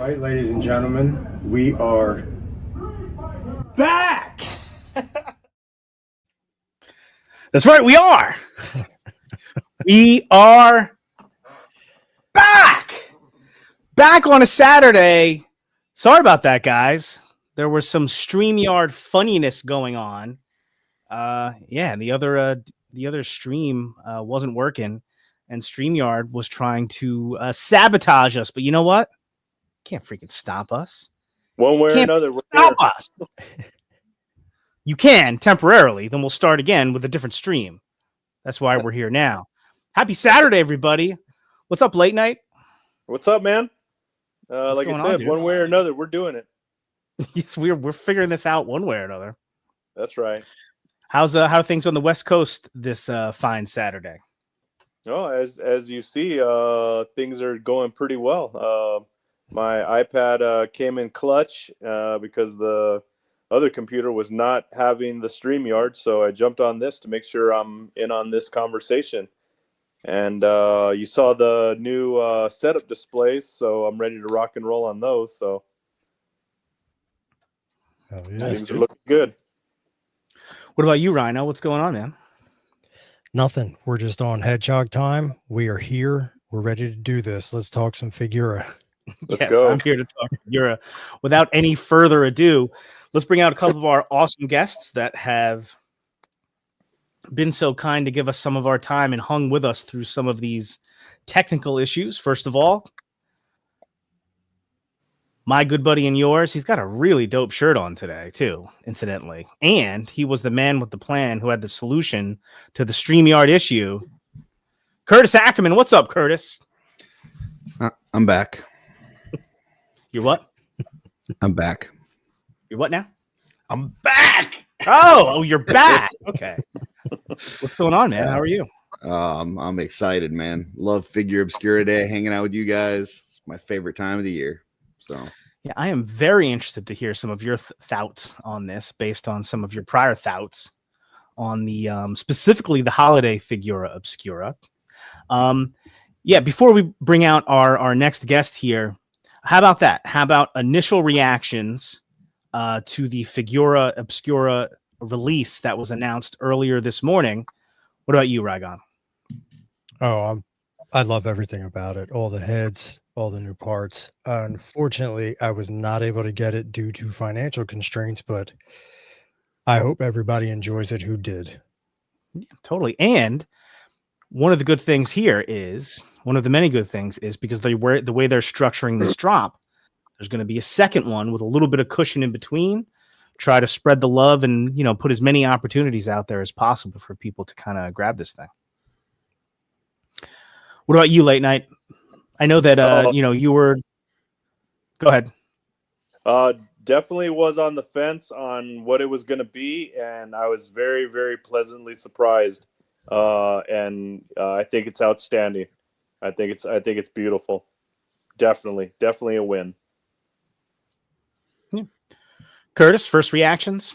right, ladies and gentlemen, we are back. That's right, we are. We are back. Back on a Saturday. Sorry about that, guys. There was some StreamYard funniness going on. The other stream wasn't working, and StreamYard was trying to sabotage us. But you know what? Can't freaking stop us. One way or another, we're stop us. You can temporarily. Then we'll start again with a different stream. That's why we're here now. Happy Saturday, everybody. What's up, late night? What's up, man? Like I said, one way or another, we're doing it. Yes, we're figuring this out one way or another. That's right. How are things on the West Coast this fine Saturday? Oh, as you see, things are going pretty well. My iPad came in clutch because the other computer was not having the StreamYard, so I jumped on this to make sure I'm in on this conversation. And you saw the new setup displays, so I'm ready to rock and roll on those. So things are looking good. What about you, Rhino? What's going on, man? Nothing. We're just on hedgehog time. We are here. We're ready to do this. Let's talk some Figura. Let's go. I'm here to talk Figura. Without any further ado, let's bring out a couple of our awesome guests that have been so kind to give us some of our time and hung with us through some of these technical issues. First of all, my good buddy and yours, he's got a really dope shirt on today, too, incidentally. And he was the man with the plan who had the solution to the StreamYard issue. Curtis Ackerman. What's up, Curtis? I'm back. You're what? I'm back. You're what now? I'm back. Oh, you're back. Okay. What's going on, man? How are you? I'm excited, man. Love Figura Obscura Day, hanging out with you guys. It's my favorite time of the year. So yeah, I am very interested to hear some of your thoughts on this based on some of your prior thoughts on the specifically the holiday Figura Obscura. Before we bring out our next guest here, how about that? How about initial reactions to the Figura Obscura release that was announced earlier this morning? What about you, Rygon? Oh, I love everything about it. All the heads, all the new parts. Unfortunately, I was not able to get it due to financial constraints, but I hope everybody enjoys it who did. Yeah, totally. And one of the good things here is, one of the many good things is because the way they're structuring this drop, there's going to be a second one with a little bit of cushion in between. Try to spread the love and, put as many opportunities out there as possible for people to kind of grab this thing. What about you, Late Night? I know that, you were... Go ahead. Definitely was on the fence on what it was going to be, and I was very, very pleasantly surprised. And I think it's outstanding. I think it's beautiful. Definitely a win. Yeah. Curtis, first reactions?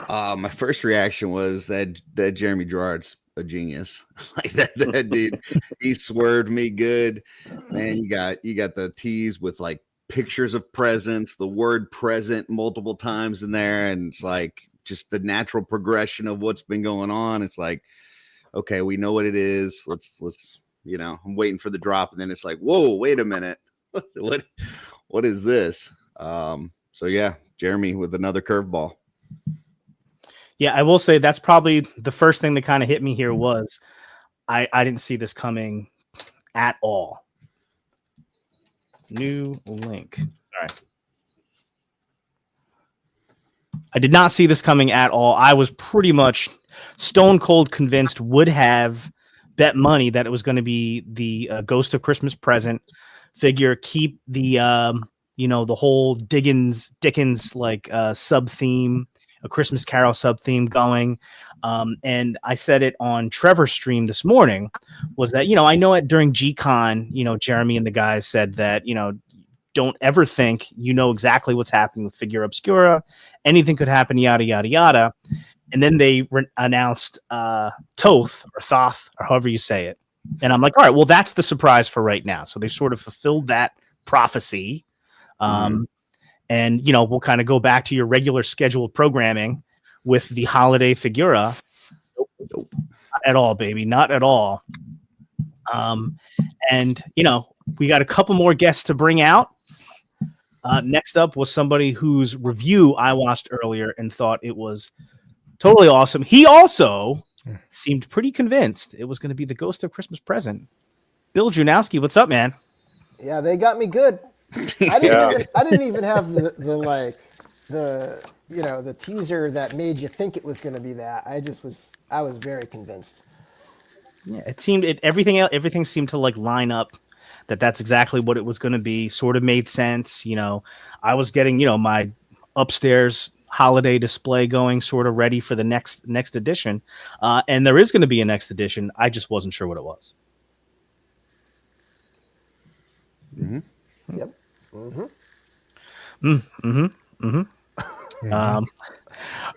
My first reaction was that Jeremy Girard's a genius. Like that dude, he swerved me good. Man, you got the tease with like pictures of presents, the word present multiple times in there, and it's like just the natural progression of what's been going on. It's like, okay, we know what it is. Let's I'm waiting for the drop, and then it's like, whoa, wait a minute. What is this? So yeah, Jeremy with another curveball. Yeah, I will say that's probably the first thing that kind of hit me here was I didn't see this coming at all. New link. All right. I did not see this coming at all. I was pretty much stone cold convinced, would have bet money that it was going to be the Ghost of Christmas Present figure, keep the the whole Dickens like sub theme, a Christmas Carol sub theme going. And I said it on Trevor's stream this morning was that, I know it during G-Con, Jeremy and the guys said that, don't ever think exactly what's happening with Figura Obscura. Anything could happen, yada, yada, yada. And then they announced Thoth or Thoth or however you say it. And I'm like, all right, well, that's the surprise for right now. So they sort of fulfilled that prophecy And, we'll kind of go back to your regular scheduled programming with the holiday Figura. Nope. Not at all, baby. Not at all. And, we got a couple more guests to bring out. Next up was somebody whose review I watched earlier and thought it was totally awesome. He also seemed pretty convinced it was going to be the Ghost of Christmas Present. Bill Junowski, what's up, man? Yeah, they got me good. I didn't even have the teaser that made you think it was going to be that. I was very convinced. Yeah, everything seemed to like line up that's exactly what it was going to be. Sort of made sense. I was getting, my upstairs holiday display going, sort of ready for the next edition. And there is going to be a next edition. I just wasn't sure what it was. Mm-hmm. Yep. Mm-hmm. All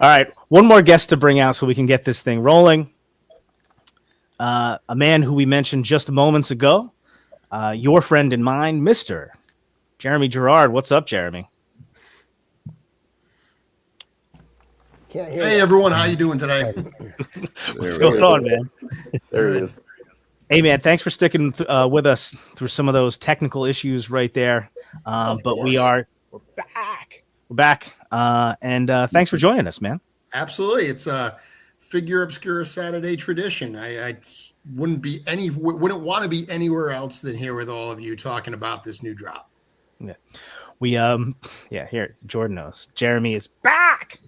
right. One more guest to bring out so we can get this thing rolling. A man who we mentioned just moments ago. Your friend and mine, Mr. Jeremy Girard. What's up, Jeremy? Can't hear Hey, everyone. How you doing today? What's going on, man? There he is. Hey, man, thanks for sticking with us through some of those technical issues right there. But we're back. We're back. And thanks for joining us, man. Absolutely. It's a Figura Obscura Saturday tradition. I wouldn't want to be anywhere else than here with all of you talking about this new drop. Yeah. We here, Jordan knows. Jeremy is back.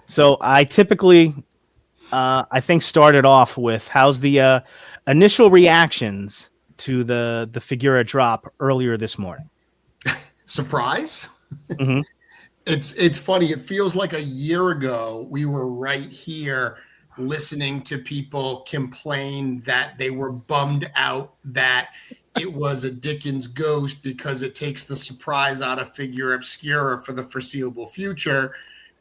So I typically I think started off with how's the initial reactions to the Figura drop earlier this morning. Surprise? Mm-hmm. It's funny. It feels like a year ago we were right here listening to people complain that they were bummed out that it was a Dickens ghost because it takes the surprise out of Figura Obscura for the foreseeable future.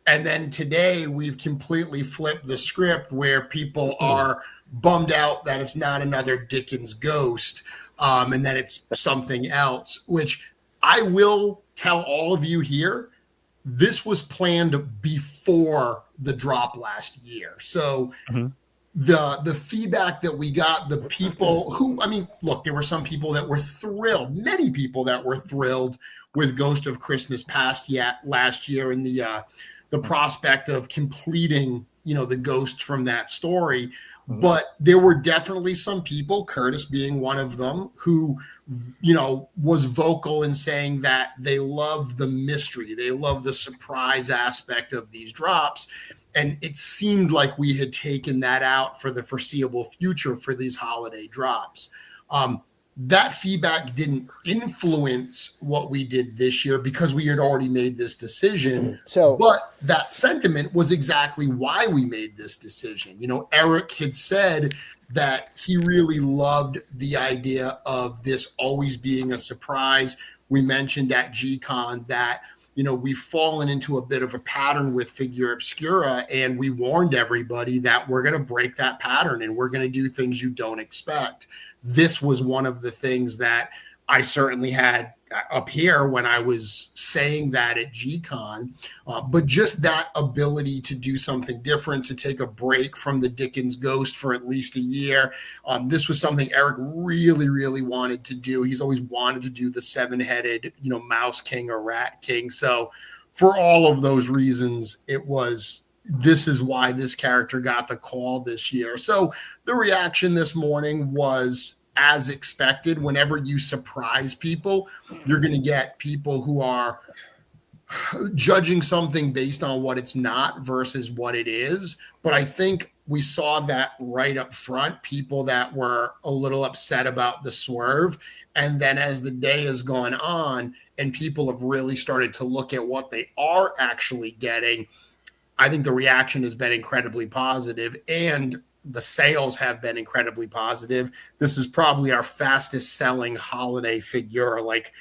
And then today we've completely flipped the script where people are bummed out that it's not another Dickens ghost and that it's something else, which I will tell all of you here. This was planned before the drop last year. So the feedback that we got, the people who, look, there were some people that were thrilled, many people that were thrilled with Ghost of Christmas Past last year and the prospect of completing, the ghost from that story. But there were definitely some people, Curtis being one of them, who, was vocal in saying that they love the mystery. They love the surprise aspect of these drops. And it seemed like we had taken that out for the foreseeable future for these holiday drops. That feedback didn't influence what we did this year because we had already made this decision. But that sentiment was exactly why we made this decision. Eric had said that he really loved the idea of this always being a surprise. We mentioned at G-Con that, we've fallen into a bit of a pattern with Figura Obscura, and we warned everybody that we're going to break that pattern and we're going to do things you don't expect. This was one of the things that I certainly had up here when I was saying that at G-Con, but just that ability to do something different, to take a break from the Dickens ghost for at least a year. This was something Eric really, really wanted to do. He's always wanted to do the seven-headed, Mouse King or Rat King. So for all of those reasons, this is why this character got the call this year. So the reaction this morning was as expected. Whenever you surprise people, you're going to get people who are judging something based on what it's not versus what it is. But I think we saw that right up front, people that were a little upset about the swerve. And then as the day has gone on and people have really started to look at what they are actually getting, I think the reaction has been incredibly positive and the sales have been incredibly positive. This is probably our fastest selling holiday figure, like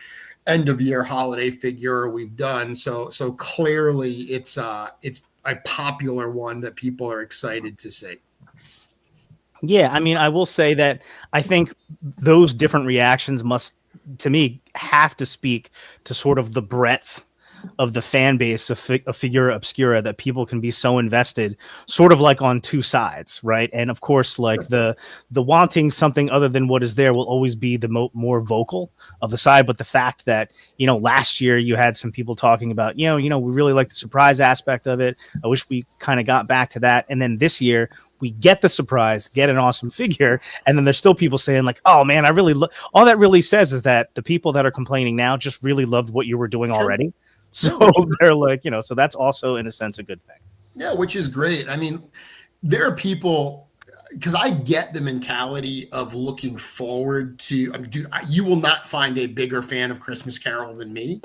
end of year holiday figure we've done. So clearly it's a popular one that people are excited to see. Yeah, I will say that I think those different reactions must to me have to speak to sort of the breadth of the fan base of Figura Obscura, that people can be so invested, sort of like on two sides, right? And of course, like the wanting something other than what is there will always be the more vocal of the side. But the fact that, you know, last year you had some people talking about, you know, we really like the surprise aspect of it. I wish we kind of got back to that. And then this year we get the surprise, get an awesome figure, and then there's still people saying like, oh man, I really all that really says is that the people that are complaining now just really loved what you were doing already. So they're like, you know, so that's also in a sense a good thing. Yeah, which is great. I mean, there are people, because I get the mentality of looking forward to, I mean, dude, you will not find a bigger fan of Christmas Carol than me.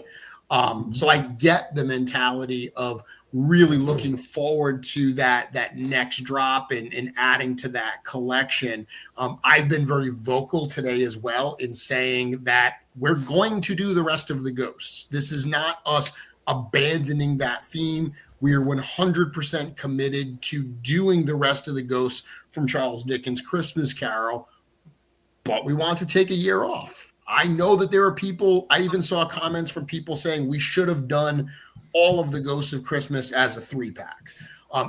So I get the mentality of really looking forward to that next drop and adding to that collection. I've been very vocal today as well in saying that we're going to do the rest of the ghosts. This is not us abandoning that theme. We are 100% committed to doing the rest of the ghosts from Charles Dickens' Christmas Carol, but we want to take a year off. I know that there are people, I even saw comments from people saying we should have done all of the Ghosts of Christmas as a 3-pack.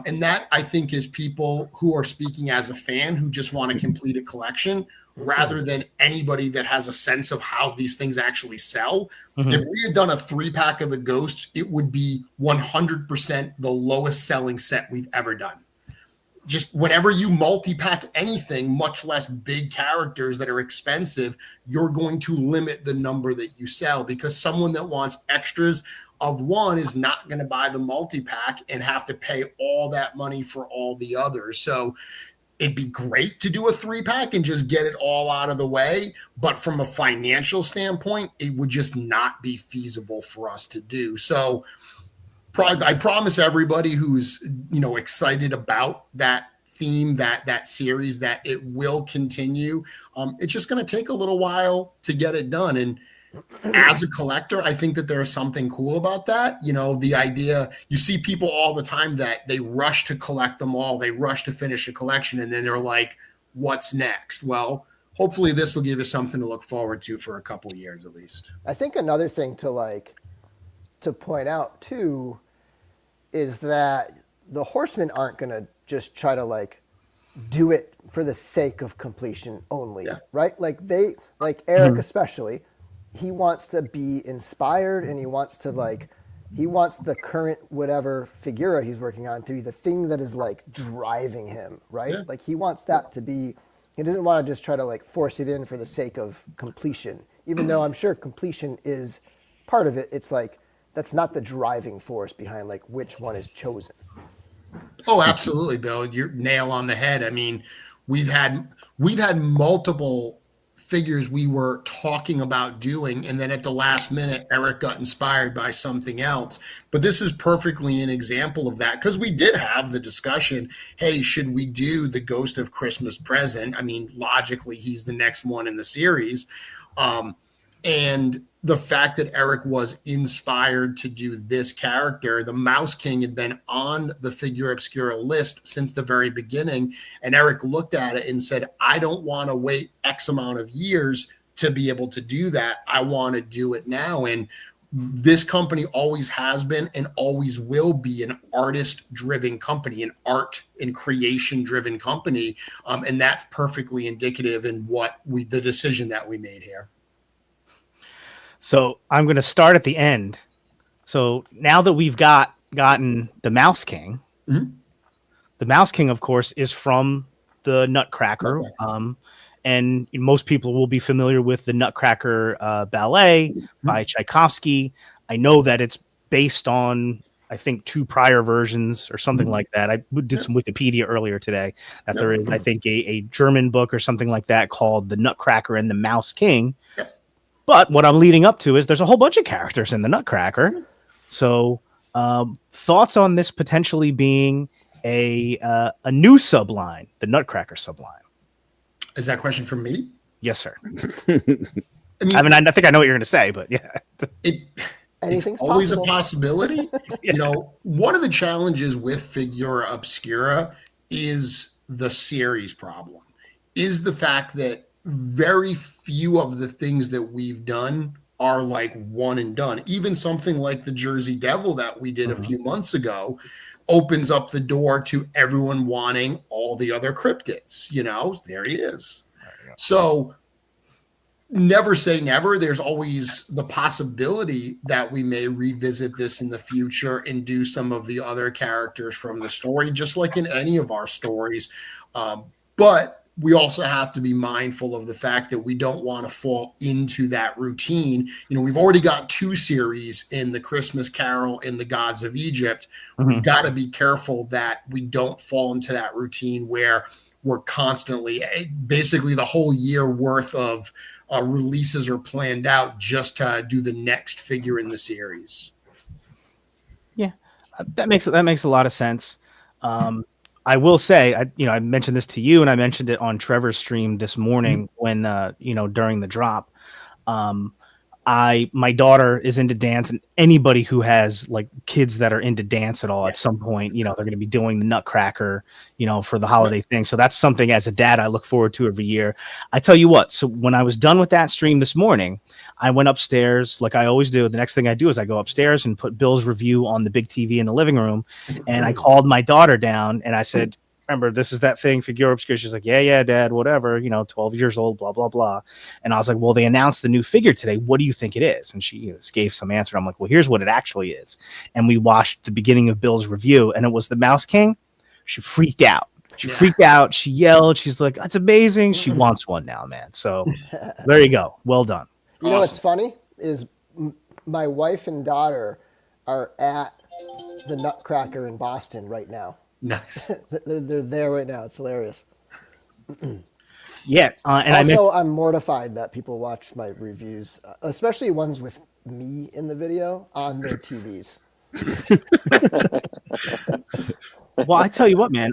And that, I think, is people who are speaking as a fan who just want to complete a collection rather than anybody that has a sense of how these things actually sell. Mm-hmm. If we had done a 3-pack of the Ghosts, it would be 100% the lowest selling set we've ever done. Just whenever you multi-pack anything, much less big characters that are expensive, you're going to limit the number that you sell, because someone that wants extras of one is not going to buy the multi-pack and have to pay all that money for all the others. So it'd be great to do a 3-pack and just get it all out of the way. But from a financial standpoint, it would just not be feasible for us to do. So I promise everybody who's, you know, excited about that theme, that series, that it will continue. It's just going to take a little while to get it done. And as a collector, I think that there's something cool about that. You know, the idea, you see people all the time that they rush to collect them all. They rush to finish a collection, and then they're like, what's next? Well, hopefully this will give you something to look forward to for a couple of years at least. I think another thing to point out too is that the Horsemen aren't going to just try to do it for the sake of completion only, right? Like Eric especially, he wants to be inspired, and he wants the current whatever Figura he's working on to be the thing that is driving him, right? Yeah. Like he wants that to be, he doesn't want to just try to force it in for the sake of completion, even though I'm sure completion is part of it. It's that's not the driving force behind which one is chosen. Oh, absolutely, Bill. You're nail on the head. I mean, we've had multiple figures we were talking about doing, and then at the last minute, Eric got inspired by something else. But this is perfectly an example of that, because we did have the discussion, hey, should we do the Ghost of Christmas Present? I mean, logically, he's the next one in the series. And the fact that Eric was inspired to do this character, the Mouse King had been on the Figura Obscura list since the very beginning. And Eric looked at it and said, I don't want to wait X amount of years to be able to do that. I want to do it now. And this company always has been and always will be an artist-driven company, an art and creation-driven company. And that's perfectly indicative in the decision that we made here. So I'm going to start at the end. So now that we've gotten the Mouse King, the Mouse King, of course, is from the Nutcracker. And most people will be familiar with the Nutcracker ballet by Tchaikovsky. I know that it's based on, I think, 2 prior versions or something like that. I did some Wikipedia earlier today that there is, I think, a German book or something like that called The Nutcracker and the Mouse King. But what I'm leading up to is there's a whole bunch of characters in the Nutcracker. So thoughts on this potentially being a new subline, the Nutcracker subline? Is that a question for me? Yes, sir. I mean, I think I know what you're going to say, but yeah. It's always a possibility. You know, one of the challenges with Figura Obscura is the series problem, is the fact that very few of the things that we've done are like one and done. Even something like the Jersey Devil that we did a few months ago opens up the door to everyone wanting all the other cryptids. You know, there he is. So never say never. There's always the possibility that we may revisit this in the future and do some of the other characters from the story, just like in any of our stories. But we also have to be mindful of the fact that we don't want to fall into that routine. You know, we've already got 2 series in the Christmas Carol and the Gods of Egypt. We've got to be careful that we don't fall into that routine where we're constantly, basically the whole year worth of releases are planned out just to do the next figure in the series. Yeah, that makes a lot of sense. I will say, I mentioned this to you, and I mentioned it on Trevor's stream this morning when, during the drop. My daughter is into dance, and anybody who has like kids that are into dance at all at some point, they're going to be doing the Nutcracker, for the holiday thing. So that's something as a dad I look forward to every year. I tell you what, so when I was done with that stream this morning, I went upstairs like I always do. The next thing I do is I go upstairs and put Bill's review on the big TV in the living room. And I called my daughter down and I said, remember, this is that thing, Figura Obscura. She's like, yeah, Dad, whatever, 12 years old, blah, blah, blah. And I was like, well, they announced the new figure today. What do you think it is? And she gave some answer. I'm like, well, here's what it actually is. And we watched the beginning of Bill's review, and it was the Mouse King. She freaked out. Freaked out. She yelled. She's like, that's amazing. She wants one now, man. So there you go. Well done. You know what's funny is my wife and daughter are at the Nutcracker in Boston right now. Nice. They're there right now. It's hilarious. Yeah. And I'm mortified that people watch my reviews, especially ones with me in the video on their TVs. Well, I tell you what, man,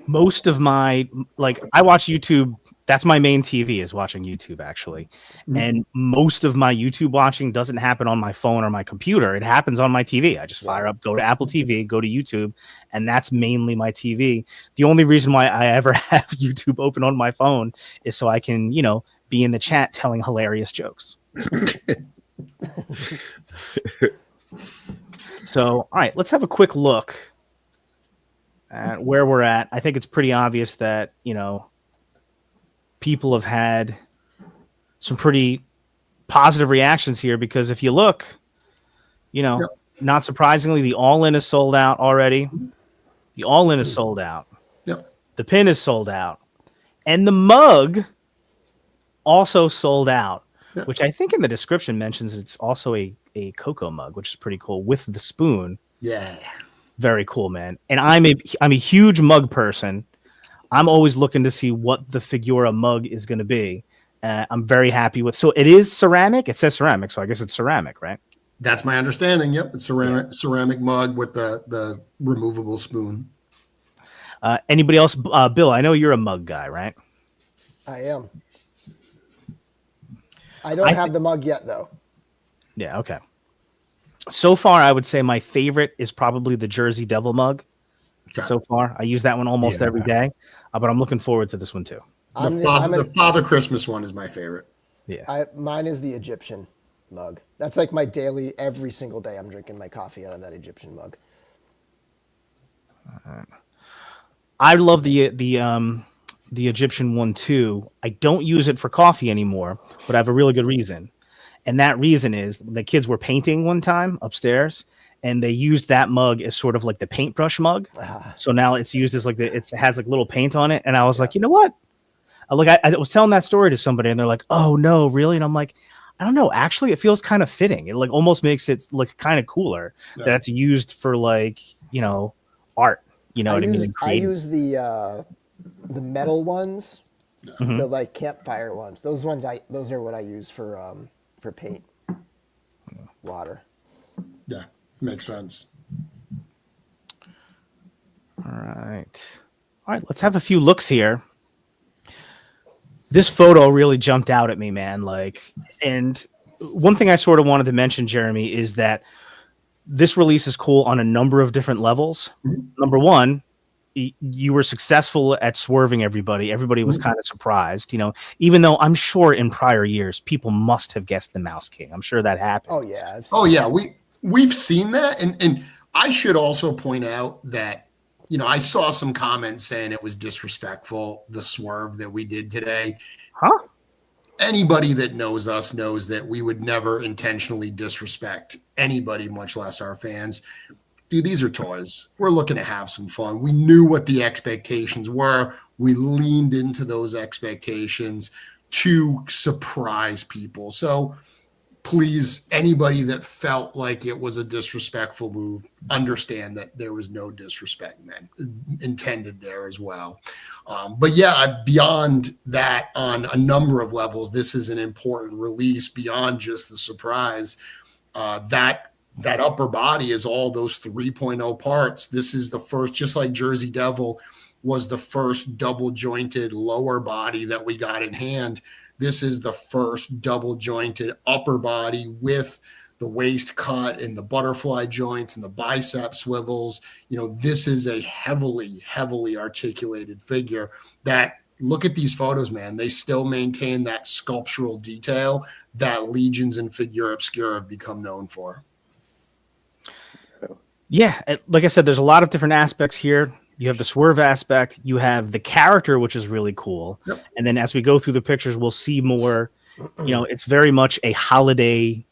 most of my, I watch YouTube. That's my main TV, is watching YouTube, actually. And most of my YouTube watching doesn't happen on my phone or my computer. It happens on my TV. I just fire up, go to Apple TV, go to YouTube, and that's mainly my TV. The only reason why I ever have YouTube open on my phone is so I can, be in the chat telling hilarious jokes. So, all right, let's have a quick look at where we're at. I think it's pretty obvious that, people have had some pretty positive reactions here, because if you look, not surprisingly, the All-In is sold out already. The All-In is sold out. Yep. The pin is sold out. And the mug also sold out, which I think in the description mentions it's also a cocoa mug, which is pretty cool, with the spoon. Yeah. Very cool, man. And I'm a huge mug person. I'm always looking to see what the Figura mug is going to be. I'm very happy with. So it is ceramic. It says ceramic, so I guess it's ceramic, right? That's my understanding. Yep, it's ceramic mug with the removable spoon. Anybody else? Bill, I know you're a mug guy, right? I am. I don't have the mug yet, though. Yeah. Okay. So far, I would say my favorite is probably the Jersey Devil mug. Okay. So far, I use that one almost every day, but I'm looking forward to this one too. The Father Christmas one is my favorite. Yeah, mine is the Egyptian mug. That's like my daily, every single day. I'm drinking my coffee out of that Egyptian mug. I love the Egyptian one too. I don't use it for coffee anymore, but I have a really good reason, and that reason is the kids were painting one time upstairs. And they used that mug as sort of like the paintbrush mug. So now it's used as it has like little paint on it. And I was like, you know what? I was telling that story to somebody and they're like, oh no, really? And I'm like, I don't know. Actually, it feels kind of fitting. It almost makes it look kind of cooler that it's used for art. You know what I mean? I use the metal ones, the campfire ones. Those are what I use for paint, water. Yeah. Makes sense. All right. Let's have a few looks here. This photo really jumped out at me, man. And one thing I sort of wanted to mention, Jeremy, is that this release is cool on a number of different levels. Number one, you were successful at swerving everybody. Everybody was kind of surprised, even though I'm sure in prior years people must have guessed the Mouse King. I'm sure that happened. Oh yeah. Oh yeah, we've seen that, and I should also point out that I saw some comments saying it was disrespectful, the swerve that we did today. Huh? Anybody that knows us knows that we would never intentionally disrespect anybody, much less our fans. Dude, these are toys. We're looking to have some fun. We knew what the expectations were. We leaned into those expectations to surprise people. So please, anybody that felt like it was a disrespectful move, understand that there was no disrespect intended there as well. But yeah, beyond that, on a number of levels, this is an important release beyond just the surprise. That upper body is all those 3.0 parts. This is the first, just like Jersey Devil was the first double jointed lower body that we got in hand. This is the first double jointed upper body with the waist cut and the butterfly joints and the bicep swivels. This is a heavily, heavily articulated figure that, look at these photos, man. They still maintain that sculptural detail that Legions and Figura Obscura have become known for. Yeah, like I said, there's a lot of different aspects here. You have the swerve aspect, you have the character, which is really cool. Yep. And then as we go through the pictures, we'll see more. It's very much a holiday,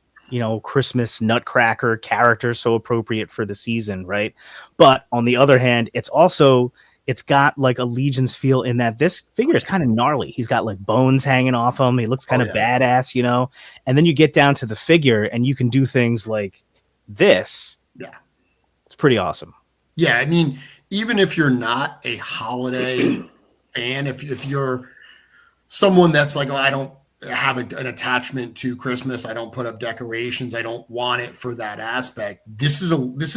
Christmas nutcracker character, so appropriate for the season, right? But on the other hand, it's got like a Legion's feel in that this figure is kind of gnarly. He's got like bones hanging off him. He looks kind of badass, And then you get down to the figure and you can do things like this. Yeah. It's pretty awesome. Yeah, I mean, even if you're not a holiday fan, if you're someone that's like, I don't have an attachment to Christmas, I don't put up decorations, I don't want it for that aspect, this is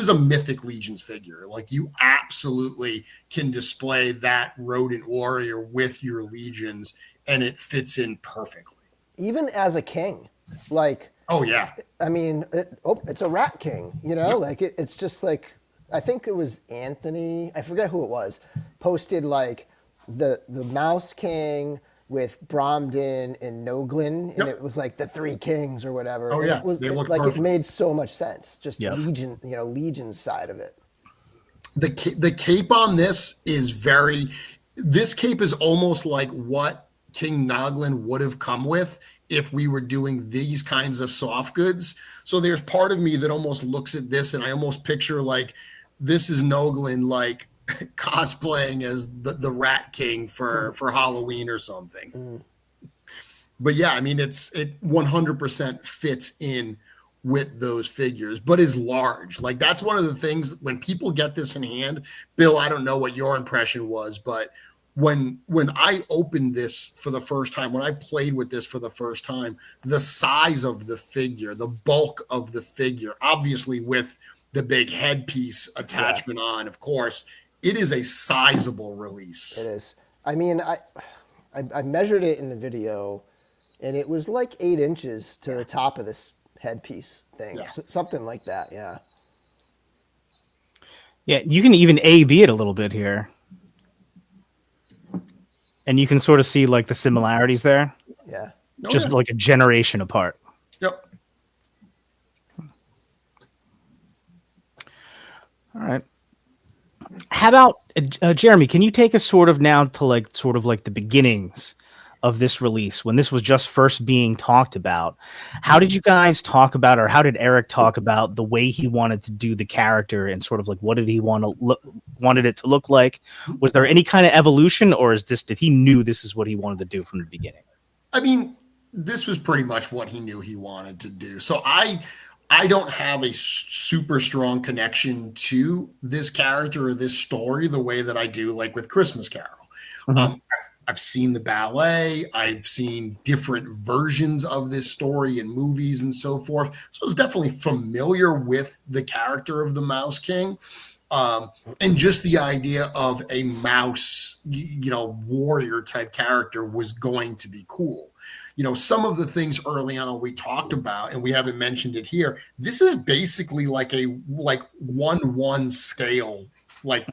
a Mythic Legions figure. Like, you absolutely can display that rodent warrior with your Legions, and it fits in perfectly. Even as a king, like. Oh yeah. I mean, it's a rat king, Yep. Like it's just like, I think it was Anthony, I forget who it was, posted like the Mouse King with Bromden and Noglin, and it was like the three kings or whatever. Oh and yeah, it was they look like perfect. It made so much sense. Just Yep. Legion, Legion's side of it. The cape on this is this cape is almost like what King Noglin would have come with if we were doing these kinds of soft goods. So there's part of me that almost looks at this and I almost picture like this is Noglin like cosplaying as the Rat King for Halloween or something. But yeah, I mean, it 100% fits in with those figures, but is large. Like, that's one of the things when people get this in hand. Bill, I don't know what your impression was, but when I opened this for the first time, when I played with this for the first time, the size of the figure, the bulk of the figure, obviously with the big headpiece attachment on, of course, it is a sizable release. It is. I mean, I measured it in the video, and it was like 8 inches to the top of this headpiece thing, something like that. Yeah. Yeah, you can even A/B it a little bit here. And you can sort of see like the similarities there. Yeah. Just like a generation apart. Yep. All right. How about Jeremy? Can you take us sort of now to like the beginnings of this release, when this was just first being talked about? How did you guys talk about, or how did Eric talk about the way he wanted to do the character, and sort of like what did he wanted it to look like? Was there any kind of evolution, or did he knew this is what he wanted to do from the beginning? I mean, this was pretty much what he knew he wanted to do. So I don't have a super strong connection to this character or this story the way that I do like with Christmas Carol. Mm-hmm. I've seen the ballet. I've seen different versions of this story in movies and so forth. So I was definitely familiar with the character of the Mouse King. And just the idea of a mouse, warrior type character was going to be cool. Some of the things early on we talked about, and we haven't mentioned it here, this is basically like a 1-1 scale like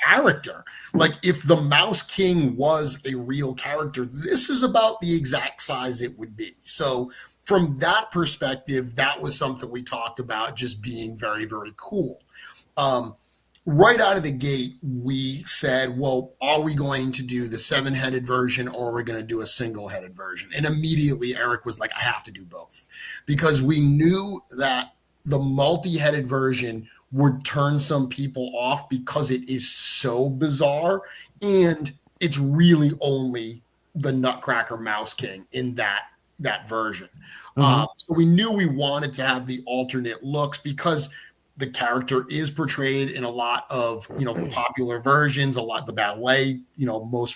character. Like if the Mouse King was a real character, this is about the exact size it would be. So from that perspective, that was something we talked about just being very, very cool. Right out of the gate, we said, well, are we going to do the 7-headed version or are we going to do a single-headed version? And immediately Eric was like, I have to do both, because we knew that the multi-headed version would turn some people off because it is so bizarre, and it's really only the Nutcracker Mouse King in that version. So we knew we wanted to have the alternate looks because the character is portrayed in a lot of, popular versions, a lot the ballet, most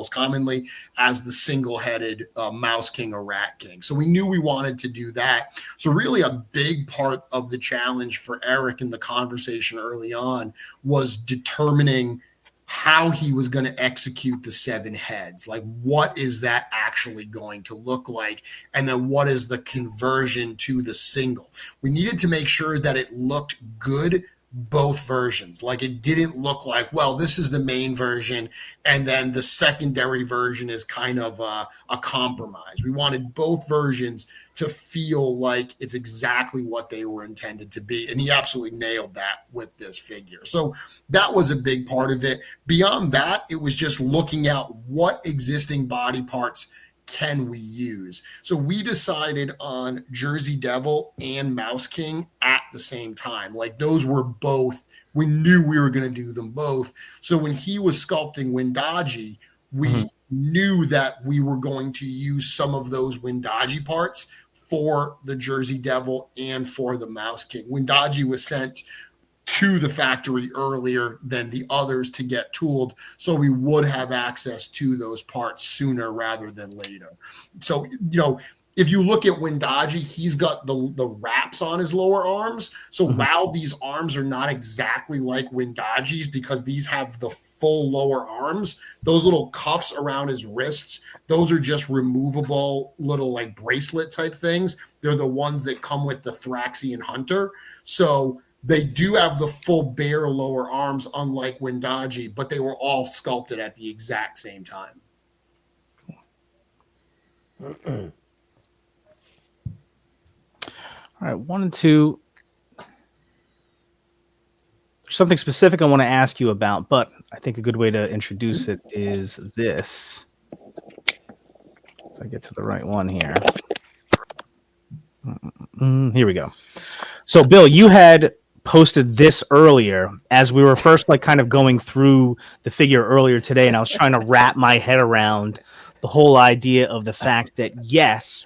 commonly as the single-headed Mouse King or Rat King. So we knew we wanted to do that. So really a big part of the challenge for Eric in the conversation early on was determining how he was going to execute the 7 heads. Like, what is that actually going to look like? And then what is the conversion to the single? We needed to make sure that it looked good, both versions. Like, it didn't look like, well, this is the main version, and then the secondary version is kind of a compromise. We wanted both versions to feel like it's exactly what they were intended to be. And he absolutely nailed that with this figure. So that was a big part of it. Beyond that, it was just looking at what existing body parts can we use. So we decided on Jersey Devil and Mouse King at the same time. Like, those were both, we knew we were going to do them both. So when he was sculpting Wendaji, we knew that we were going to use some of those Wendaji parts for the Jersey Devil and for the Mouse King. Wendaji was sent to the factory earlier than the others to get tooled, so we would have access to those parts sooner rather than later. So, if you look at Wendaji, he's got the wraps on his lower arms. So while these arms are not exactly like Wendaji's, because these have the full lower arms, those little cuffs around his wrists, those are just removable little like bracelet type things. They're the ones that come with the Thraxian Hunter. So they do have the full bare lower arms, unlike Wendaji, but they were all sculpted at the exact same time. All right, there's something specific I want to ask you about, but I think a good way to introduce it is this. If I get to the right one here. Here we go. So, Bill, you had posted this earlier as we were first kind of going through the figure earlier today, and I was trying to wrap my head around the whole idea of the fact that, yes,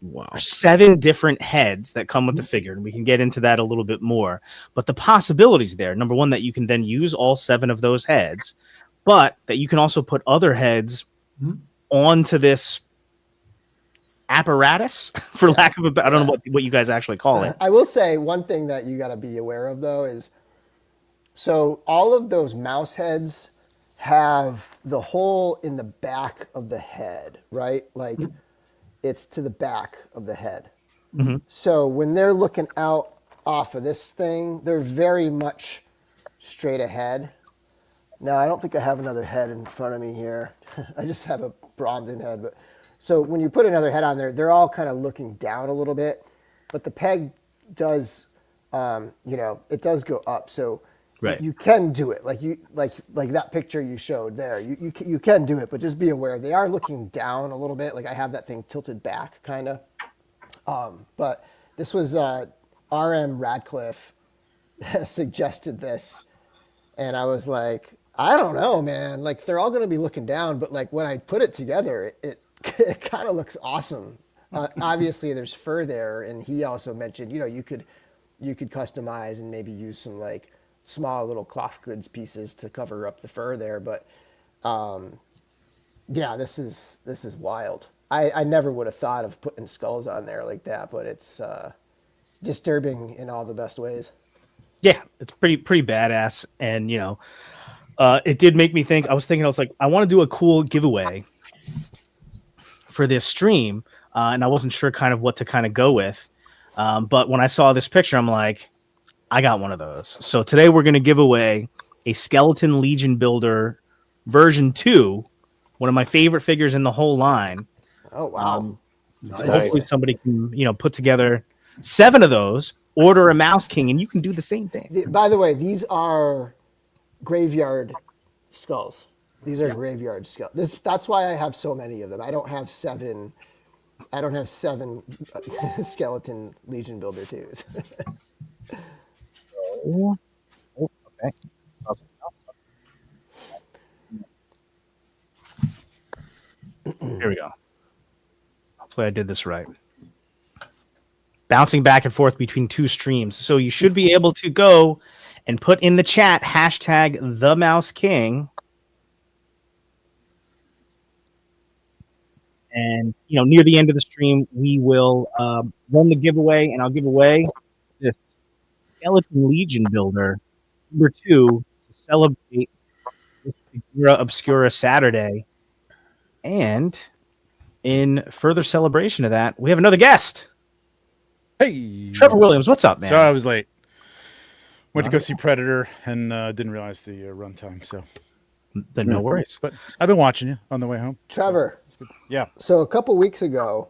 Wow. 7 different heads that come with the figure, and we can get into that a little bit more. But the possibilities there, number one, that you can then use all 7 of those heads, but that you can also put other heads onto this apparatus, for lack of I don't know what you guys actually call it. I will say one thing that you got to be aware of, though, is so all of those mouse heads have the hole in the back of the head, right? Like, it's to the back of the head. So when they're looking out off of this thing, they're very much straight ahead. Now, I don't think I have another head in front of me here. I just have a Bromden head. But so when you put another head on there, they're all kind of looking down a little bit. But the peg does, it does go up. So Right. you can do it. Like that picture you showed there. You can do it, but just be aware they are looking down a little bit. Like, I have that thing tilted back, kind of. But this was R.M. Radcliffe suggested this, and I was like, I don't know, man. Like, they're all going to be looking down, but like when I put it together, it kind of looks awesome. Obviously, there's fur there, and he also mentioned, you could customize and maybe use some like small little cloth goods pieces to cover up the fur there. But this is wild. I never would have thought of putting skulls on there like that, but it's disturbing in all the best ways. Yeah, it's pretty badass. And it did make me think. I was like, I want to do a cool giveaway for this stream, and I wasn't sure kind of what to kind of go with. But when I saw this picture, I'm like, I got one of those. So today we're going to give away a Skeleton Legion Builder version 2, one of my favorite figures in the whole line. Oh wow! So hopefully somebody can, put together 7 of those, order a Mouse King, and you can do the same thing. By the way, these are graveyard skulls. These are graveyard skulls. That's why I have so many of them. I don't have 7 Skeleton Legion Builder 2s. Okay. Here we go. Hopefully I did this right. Bouncing back and forth between 2 streams. So you should be able to go and put in the chat hashtag the Mouse King. And, near the end of the stream, we will run the giveaway, and I'll give away this Skeleton Legion Builder number 2 to celebrate this Figura Obscura Saturday. And in further celebration of that, we have another guest. Hey, Trevor Williams, what's up, man? Sorry I was late. Went to go see Predator and didn't realize the runtime. So, Then no worries. but I've been watching you on the way home. Trevor. Yeah. So a couple weeks ago,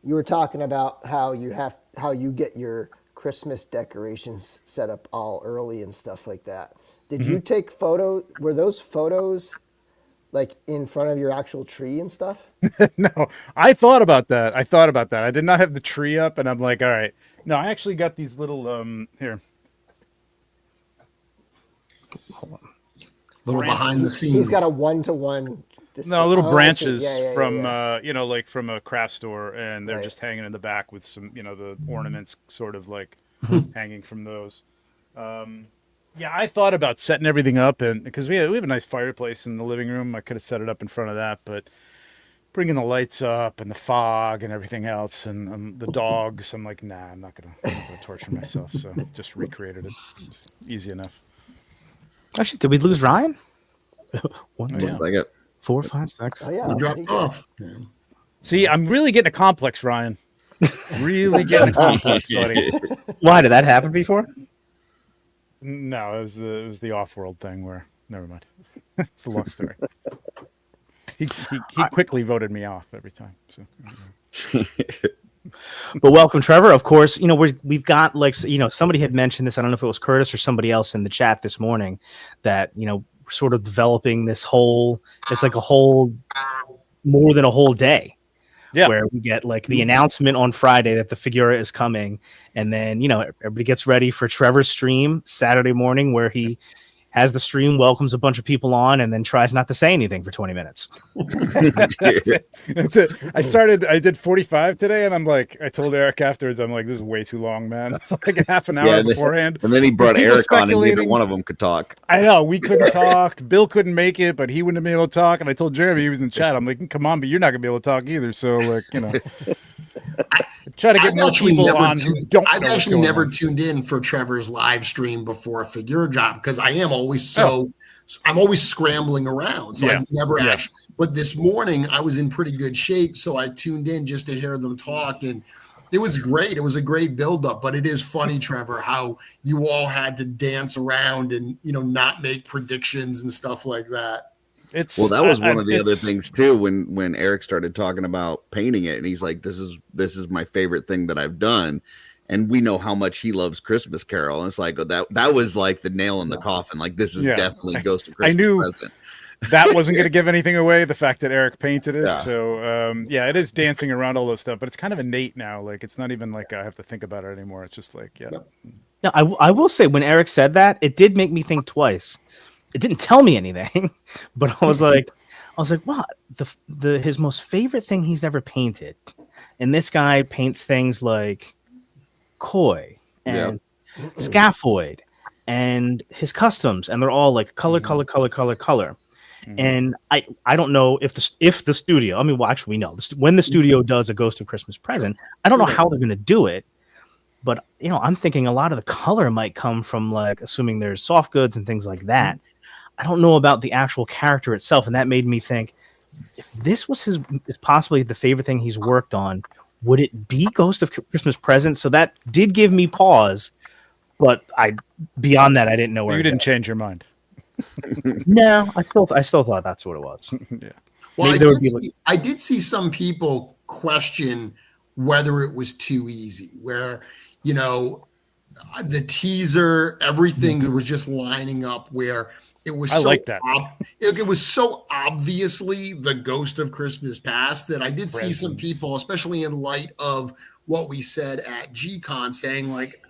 you were talking about how you get your Christmas decorations set up all early and stuff like that. Did you take photos? Were those photos like in front of your actual tree and stuff? No, I thought about that. I did not have the tree up, and I'm like, all right. No, I actually got these little here. Little behind the scenes. He's got a 1-to-1. No, little branches from yeah. like from a craft store, and they're Right. just hanging in the back with some, the ornaments sort of like hanging from those. Yeah, I thought about setting everything up, and because we have a nice fireplace in the living room, I could have set it up in front of that, but bringing the lights up and the fog and everything else, and the dogs, I'm like, nah, I'm not gonna torture myself. So just recreated it. It's easy enough. Actually, did we lose Ryan? 1, Oh, 2, yeah. Like it. 4, 5, 6. Oh yeah. You dropped off. See, I'm really getting a complex, Ryan. Really getting a complex, buddy. Why did that happen before? No, it was the off-world thing where. Never mind. It's a long story. He quickly voted me off every time. So. But welcome, Trevor. Of course, we've got somebody had mentioned this. I don't know if it was Curtis or somebody else in the chat this morning that we're sort of developing this whole. It's like a whole more than a whole day. Yeah. Where we get like the announcement on Friday that the Figura is coming, and then everybody gets ready for Trevor's stream Saturday morning, where he has the stream, welcomes a bunch of people on, and then tries not to say anything for 20 minutes. That's it. I did 45 today, and I'm like, I told Eric afterwards, I'm like, this is way too long, man. Like a half an hour beforehand. And then he brought Eric on, and neither one of them could talk. I know, we couldn't talk. Bill couldn't make it, but he wouldn't have been able to talk. And I told Jeremy, he was in the chat, I'm like, come on, but you're not gonna be able to talk either. So like, try to get more people on who don't. I've actually never tuned in for Trevor's live stream before a Figura drop because I am always I'm always scrambling around. So I've never actually. But this morning I was in pretty good shape, so I tuned in just to hear them talk, and it was great. It was a great buildup. But it is funny, Trevor, how you all had to dance around and not make predictions and stuff like that. Well, that was one of the other things too. When Eric started talking about painting it, and he's like, "This is my favorite thing that I've done," and we know how much he loves Christmas Carol, and it's like that was like the nail in the coffin. Like this is definitely Ghost of Christmas. I knew Present. That wasn't going to give anything away. The fact that Eric painted it, so it is dancing around all this stuff, but it's kind of innate now. Like it's not even like I have to think about it anymore. It's just like No, I will say when Eric said that, it did make me think twice. It didn't tell me anything, but I was like, wow, his most favorite thing he's ever painted, and this guy paints things like koi and scaphoid and his customs, and they're all like color. And I don't know if the studio, I mean, well, actually we know when the studio does a Ghost of Christmas Present, I don't know how they're going to do it, but I'm thinking a lot of the color might come from like assuming there's soft goods and things like that. I don't know about the actual character itself, and that made me think if this was is possibly the favorite thing he's worked on, would it be Ghost of Christmas Present? So that did give me pause But beyond that, I didn't know where You to didn't go. change your mind. No, I still thought that's what it was. Yeah. Well, Maybe there would be I did see some people question whether it was too easy, where, you know, the teaser, everything was just lining up where it was I so like that. it was so obviously the Ghost of Christmas Past that I did see some Presents. people, especially in light of what we said at GCon, saying like,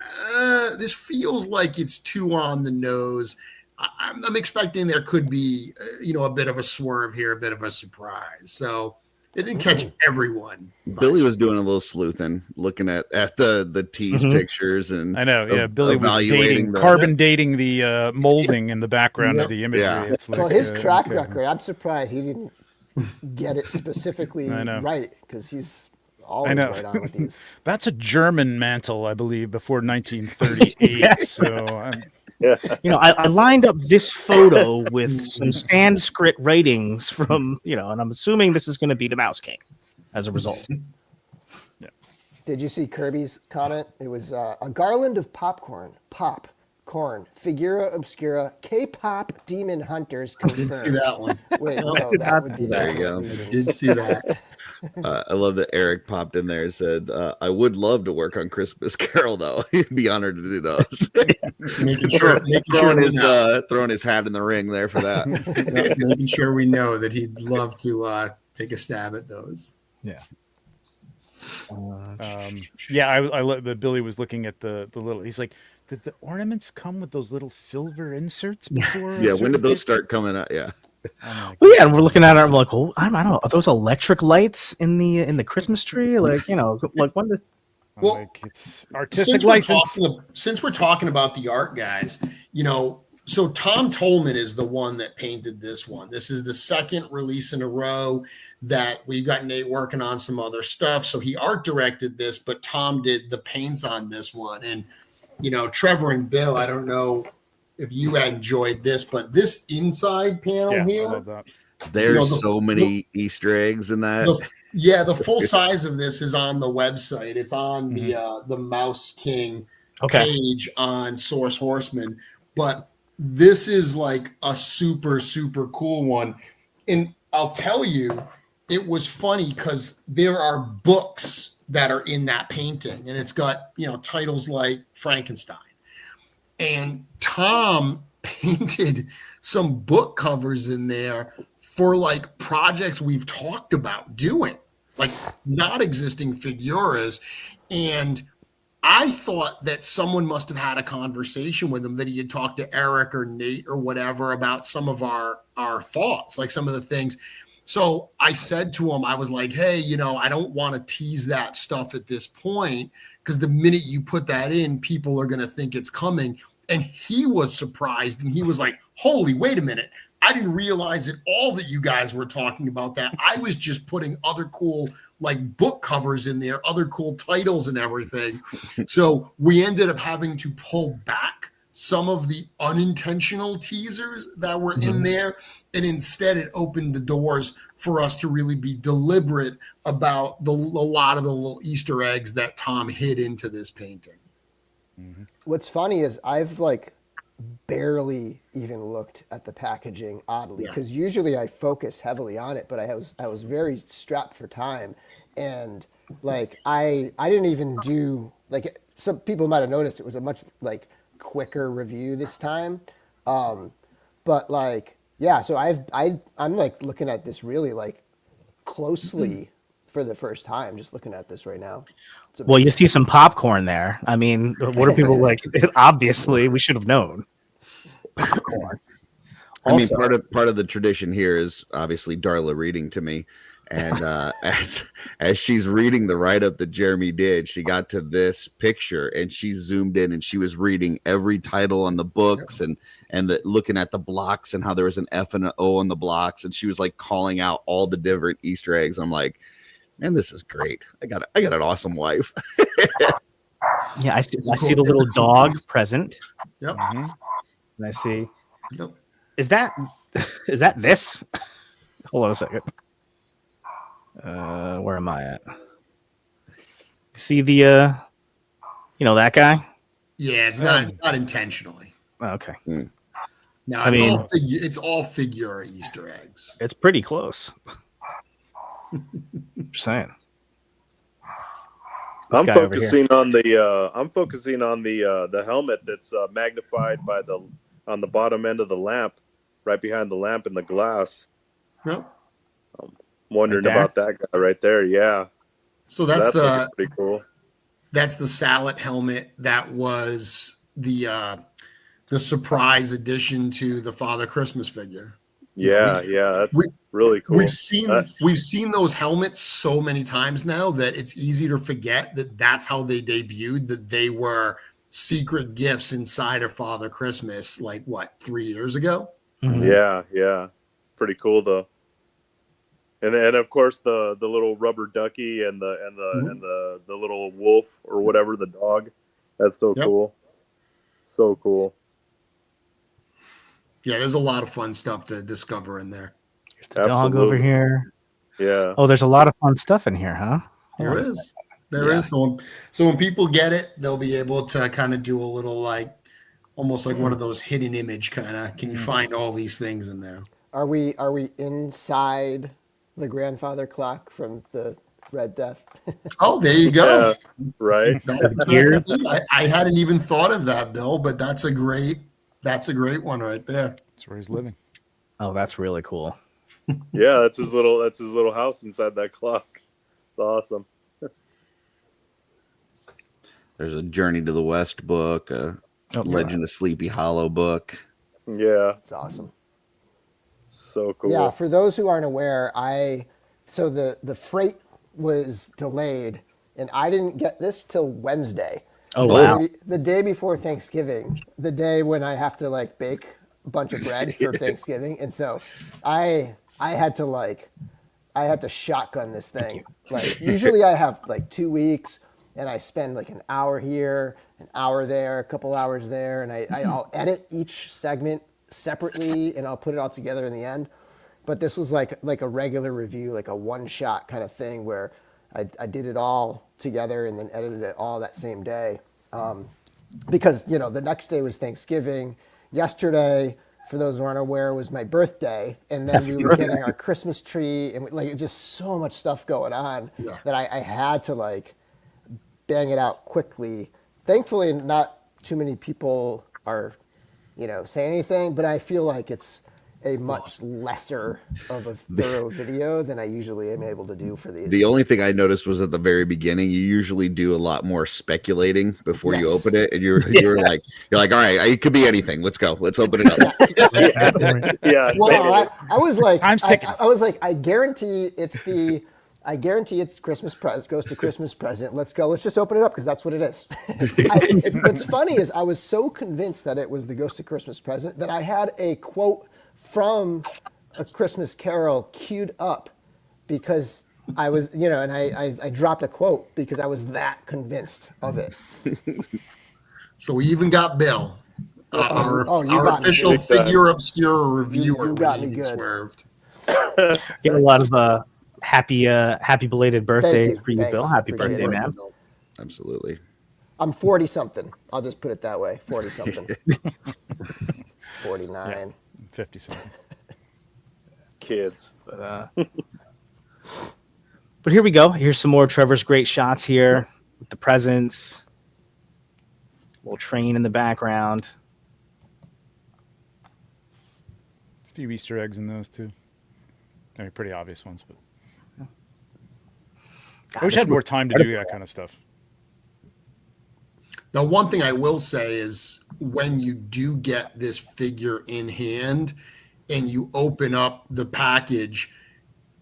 this feels like it's too on the nose. I'm expecting there could be, a bit of a swerve here, a bit of a surprise. So it didn't catch everyone. Billy was doing a little sleuthing, looking at the tease pictures, and I know. Yeah, Billy was evaluating carbon dating the molding in the background of the imagery. Yeah. It's like, Well, his track okay. record, I'm surprised he didn't get it specifically I know. right, because he's always know. right on with these. That's a German mantle, I believe, before 1938. So I lined up this photo with some Sanskrit writings from, and I'm assuming this is going to be the Mouse King as a result. Did you see Kirby's comment? It was a garland of popcorn, Figura Obscura, K-pop demon hunters I did confirmed. see that one. Wait, no, did that not would see be that. There you go. I did see that. I love that Eric popped in there and said, I would love to work on Christmas Carol, though. He'd be honored to do those. Making sure we know. Throwing his hat in the ring there for that. Making sure we know that he'd love to take a stab at those. Yeah. I love that Billy was looking at the little. He's like, did the ornaments come with those little silver inserts before? Yeah, when did those start coming out? Yeah. Well, yeah, and we're looking at it. I'm like, oh, I don't know. Are those electric lights in the Christmas tree? Like, like when did? Well, like, it's artistic license. Since we're talking about the art guys, so Tom Tolman is the one that painted this one. This is the second release in a row that we've got Nate working on some other stuff. So he art directed this, but Tom did the paints on this one. And, Trevor and Bill, I don't know if you enjoyed this, but this inside panel here, I love that. There's so many Easter eggs in that. the full size of this is on the website. It's on the Mouse King page on Source Horseman. But this is like a super, super cool one. And I'll tell you, it was funny because there are books that are in that painting, and it's got, titles like Frankenstein. And Tom painted some book covers in there for like projects we've talked about doing, like not existing figuras. And I thought that someone must have had a conversation with him, that he had talked to Eric or Nate or whatever about some of our thoughts, like some of the things. So I said to him, I was like, hey, I don't want to tease that stuff at this point, because the minute you put that in, people are going to think it's coming. And he was surprised, and he was like, holy, wait a minute. I didn't realize at all that you guys were talking about that. I was just putting other cool like book covers in there, other cool titles and everything. So we ended up having to pull back some of the unintentional teasers that were in there. And instead it opened the doors for us to really be deliberate about a lot of the little Easter eggs that Tom hid into this painting. What's funny is I've like barely even looked at the packaging, oddly, because usually I focus heavily on it, but I was very strapped for time, and like I didn't even do, like, some people might have noticed it was a much like quicker review this time, but like so I'm like looking at this really like closely for the first time, just looking at this right now. Well, you see some popcorn there. I mean, what are people like? Obviously, we should have known. Popcorn. I mean, part of the tradition here is obviously Darla reading to me, and as she's reading the write up that Jeremy did, she got to this picture and she zoomed in and she was reading every title on the books and looking at the blocks and how there was an F and an O on the blocks, and she was like calling out all the different Easter eggs. I'm like, man, this is great. I got an awesome wife. Yeah, I see the little dog present. Yep. And I see. Yep. Is that this? Hold on a second. Where am I at? See the that guy? Yeah, it's not intentionally. Oh, okay. No, I it's mean- it's all Figura Easter eggs. It's pretty close. Just saying. This I'm guy over here. focusing on the helmet that's magnified by on the bottom end of the lamp, right behind the lamp in the glass. Yep. I'm wondering Right there? about that guy right there. Yeah, So that's looking pretty cool. that's the Sallet helmet that was the surprise addition to the Father Christmas figure. Yeah, that's really cool. We've seen those helmets so many times now that it's easy to forget that that's how they debuted, that they were secret gifts inside of Father Christmas, like what, 3 years ago? Mhm. Yeah, pretty cool though. And of course the little rubber ducky and the little wolf or whatever, the dog. That's so cool. So cool. Yeah, there's a lot of fun stuff to discover in there. Here's the dog over Absolutely. here. Yeah. Oh, there's a lot of fun stuff in here, huh? There is. There is. So when people get it, they'll be able to kind of do a little almost like one of those hidden image kind of, can you find all these things in there? Are we inside the grandfather clock from the Red Death? Oh, there you go. Yeah, right. I hadn't even thought of that, Bill, but that's a great one right there. That's where he's living. Oh, that's really cool. Yeah, that's his little house inside that clock. It's awesome. There's a Journey to the West book, a Legend of Sleepy Hollow book. Yeah, It's awesome. so cool. Yeah, for those who aren't aware, so the freight was delayed, and I didn't get this till Wednesday. Oh, wow. The day before Thanksgiving, the day when I have to bake a bunch of bread for Thanksgiving, and so I had to shotgun this thing. Usually I have 2 weeks, and I spend an hour here, an hour there, a couple hours there, and I'll edit each segment separately, and I'll put it all together in the end. But this was like a regular review, like a one-shot kind of thing where I did it all together and then edited it all that same day. Because, the next day was Thanksgiving. Yesterday, for those who aren't aware, was my birthday. And then we were getting our Christmas tree, and just so much stuff going on that I had to bang it out quickly. Thankfully, not too many people are, saying anything, but I feel like it's a much lesser of a thorough video than I usually am able to do for these. The only thing I noticed was at the very beginning, you usually do a lot more speculating before you open it, and you're like, all right, it could be anything. Let's go. Let's open it up. Yeah. Well, I was like, I'm sick. I was like, I guarantee it's Christmas present, goes to Christmas present. Let's go. Let's just open it up because that's what it is. What's funny is I was so convinced that it was the Ghost of Christmas Present that I had a quote from A Christmas Carol queued up because I was, and I dropped a quote because I was that convinced of it. So we even got Bill, our you got me official good. Figure Obscura reviewer. You got me He good. swerved. Get a lot of happy belated birthdays you. for you, Thanks. Bill. Happy Appreciate birthday, it. man. Absolutely. I'm 40 something. I'll just put it that way. 40 something. 49. 50 something. Kids. But here we go. Here's some more Trevor's great shots here with the presents. Little train in the background. A few Easter eggs in those too. I mean, pretty obvious ones, but I wish I had more time to do that kind of stuff. Now, one thing I will say is when you do get this figure in hand and you open up the package,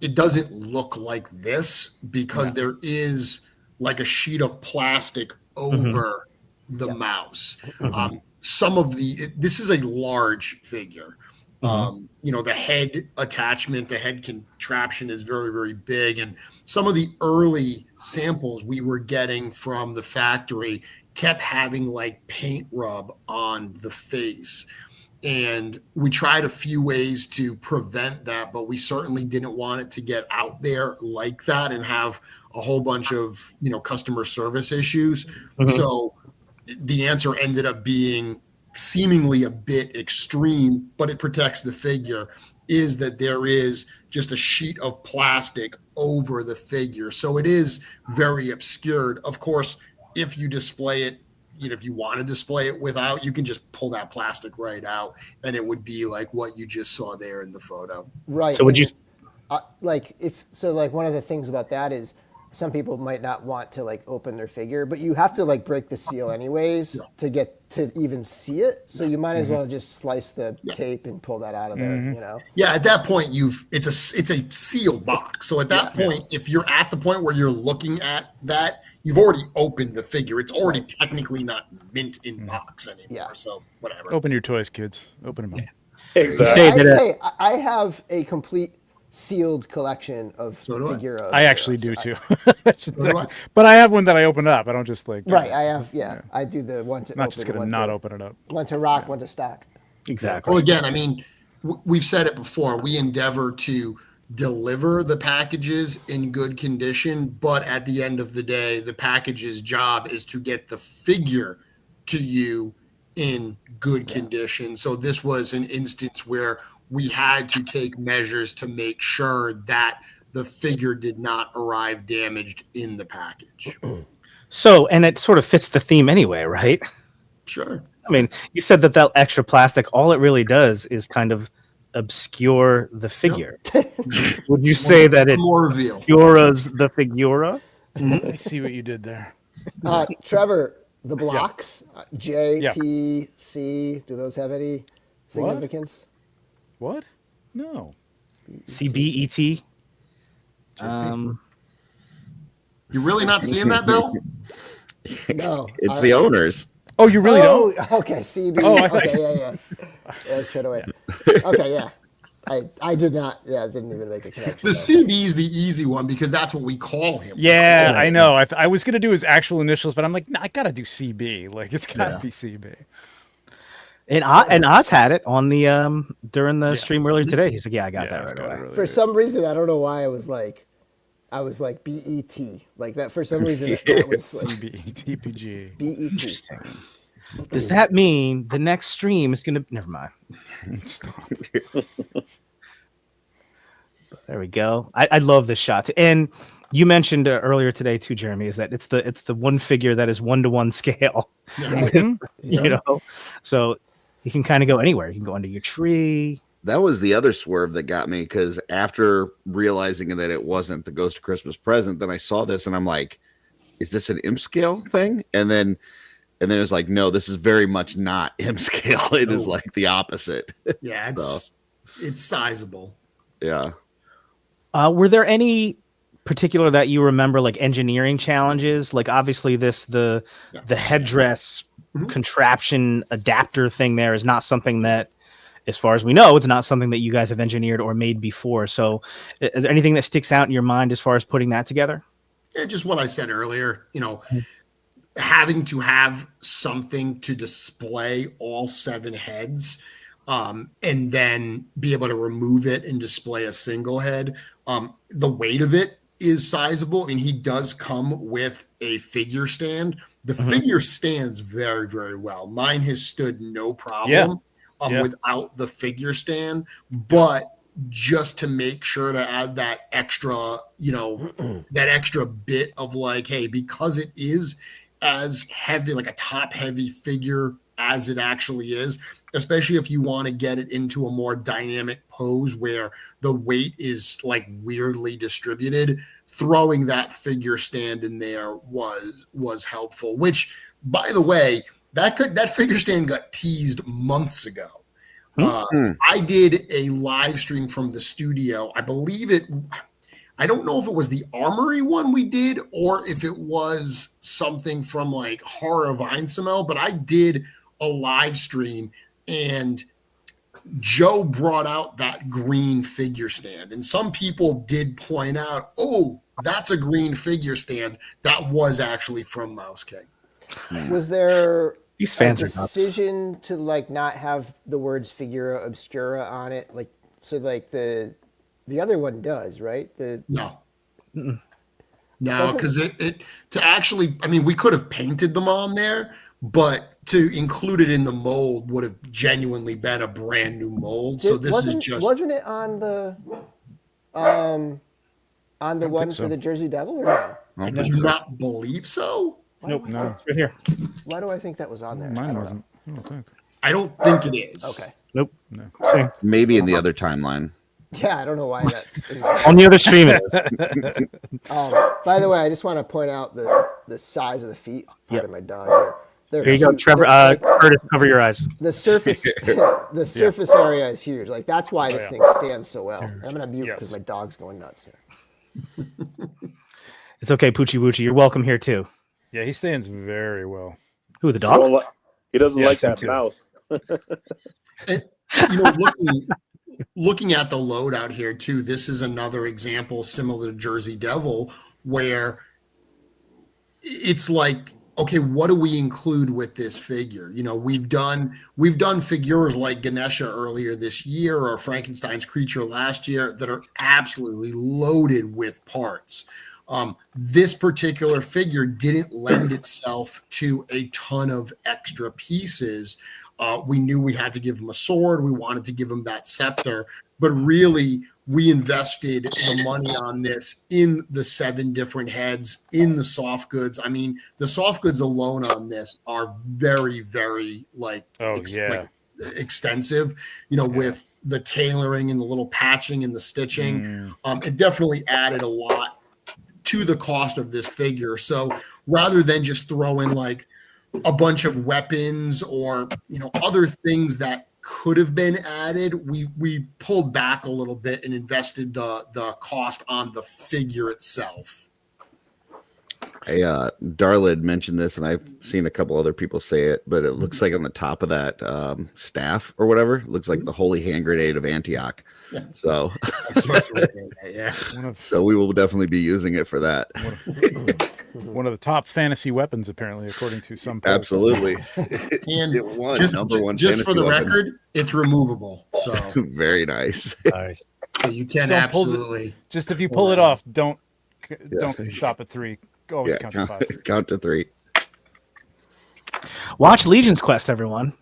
it doesn't look like this because there is like a sheet of plastic over the mouse. This is a large figure. The head attachment, the head contraption is very, very big. And some of the early samples we were getting from the factory kept having paint rub on the face. And we tried a few ways to prevent that, but we certainly didn't want it to get out there like that and have a whole bunch of, customer service issues. So the answer ended up being seemingly a bit extreme, but it protects the figure, is that there is just a sheet of plastic over the figure. So it is very obscured. Of course, if you display it, if you want to display it without, you can just pull that plastic right out and it would be like what you just saw there in the photo. Right. So would you one of the things about that is some people might not want to like open their figure, but you have to like break the seal anyways to get to even see it. So you might as well just slice the tape and pull that out of there, you know? Yeah, at that point it's a sealed box. So at that point, if you're at the point where you're looking at that, you've already opened the figure. It's already technically not mint in box anymore. Yeah. So whatever. Open your toys, kids. Open them up. Exactly. I have a complete sealed collection of Figura. I actually do too. I. But I have one that I open up. I don't just like. Right, I have. Yeah, I do the one to Not open, just gonna one not to, open it up. one to rock, one to stack. exactly? Well, again, I mean, we've said it before. We endeavor to deliver the packages in good condition, but at the end of the day, the package's job is to get the figure to you in good condition. So this was an instance where we had to take measures to make sure that the figure did not arrive damaged in the package. So, and it sort of fits the theme anyway, right? Sure. I mean, you said that extra plastic, all it really does is kind of obscure the figure. Would you say that it More reveal. obscures the figura? I see what you did there. Trevor, the blocks, J, Yeah. P, C, do those have any significance? What? No. CBET? You really not seeing that, Bill? No. It's the owners. Oh, you really don't? Okay, CB. Oh, I thought- Okay, yeah. Straight away. Okay, yeah. I did not. Yeah, I didn't even make a connection. The CB is the easy one because that's what we call him. Yeah, I know. I was gonna do his actual initials, but I'm like, nah, I gotta do CB. Like, it's gotta be CB. And Oz had it on the during the stream earlier today. He's like, "Yeah, I got that right away." For some reason, I don't know why I was like BET, like that. For some reason, that was like CB, TPG. BET. Interesting. Does that mean the next stream is gonna? Never mind. There we go. I love this shot. And you mentioned earlier today too, Jeremy, is that it's the one figure that is 1-to-1 scale. You know, so you can kind of go anywhere. You can go under your tree. That was the other swerve that got me, because after realizing that it wasn't the Ghost of Christmas Present, then I saw this and I'm like, is this an imp scale thing? And then it was like, no, this is very much not imp scale. It is like the opposite. Yeah, it's sizable. Yeah. Were there any particular that you remember, like engineering challenges? Like obviously the headdress contraption adapter thing there is not something that, as far as we know, it's not something that you guys have engineered or made before. So is there anything that sticks out in your mind as far as putting that together? Yeah, just what I said earlier, having to have something to display all 7 heads, and then be able to remove it and display a single head. The weight of it is sizable. I mean, he does come with a figure stand. The figure stands very, very well. Mine has stood no problem without the figure stand, but just to make sure to add that extra, that extra bit of like, hey, because it is as heavy, like a top heavy figure as it actually is, especially if you want to get it into a more dynamic pose where the weight is like weirdly distributed, throwing that figure stand in there was helpful, which, by the way, that figure stand got teased months ago. I did a live stream from the studio. I don't know if it was the Armory one we did or if it was something from like Horror of Einsamel, but I did a live stream and Joe brought out that green figure stand. And some people did point out, oh, that's a green figure stand. That was actually from Mouse King. Was there These fans a are nuts. decision to like not have the words Figura Obscura on it? Like, so like the other one does, right? No, because it to actually, I mean, we could have painted them on there, but to include it in the mold would have genuinely been a brand new mold. So this is just wasn't it on the one so. for the Jersey Devil or no? I I don't do think so. not believe so. Nope, no, It's right here. Why do I think that was on there? I mine don't know. wasn't. I don't think. I don't think it is. Okay. Nope. No. See. Maybe in the other timeline. Yeah, I don't know why that's in there. On the other stream it is. By the way, I just want to point out the size of the feet. Pardon my dog here. There you go, huge. Trevor. They're, like, Curtis, cover your eyes. the surface area is huge. Like that's why this thing stands so well. And I'm gonna mute because my dog's going nuts here. It's okay, Poochie Woochie. You're welcome here too. Yeah, he stands very well. Who, the dog? He doesn't Yes, like him that too. mouse. And, you know, looking at the load out here too, this is another example similar to Jersey Devil where it's like, okay, what do we include with this figure? You know, we've done figures like Ganesha earlier this year or Frankenstein's creature last year that are absolutely loaded with parts. This particular figure didn't lend itself to a ton of extra pieces. We knew we had to give him a sword. We wanted to give him that scepter, but really we invested the money on this in the 7 different heads, in the soft goods. I mean, the soft goods alone on this are very, very extensive, you know, with the tailoring and the little patching and the stitching. It definitely added a lot to the cost of this figure. So rather than just throw in like a bunch of weapons or, you know, other things that could have been added, we pulled back a little bit and invested the cost on the figure itself. Darla had mentioned this, and I've seen a couple other people say it, but it looks like on the top of that staff or whatever, it looks like the holy hand grenade of Antioch. So, so we will definitely be using it for that. One of the top fantasy weapons, apparently, according to some polls. Absolutely. And It won just #1 just for fantasy the weapon. record, it's removable. So, Very nice. Nice. so you can Don't pull absolutely. Just if you pull it off, don't stop at 3. Always Yeah, count to 5. count to 3. Watch Legion's Quest, everyone.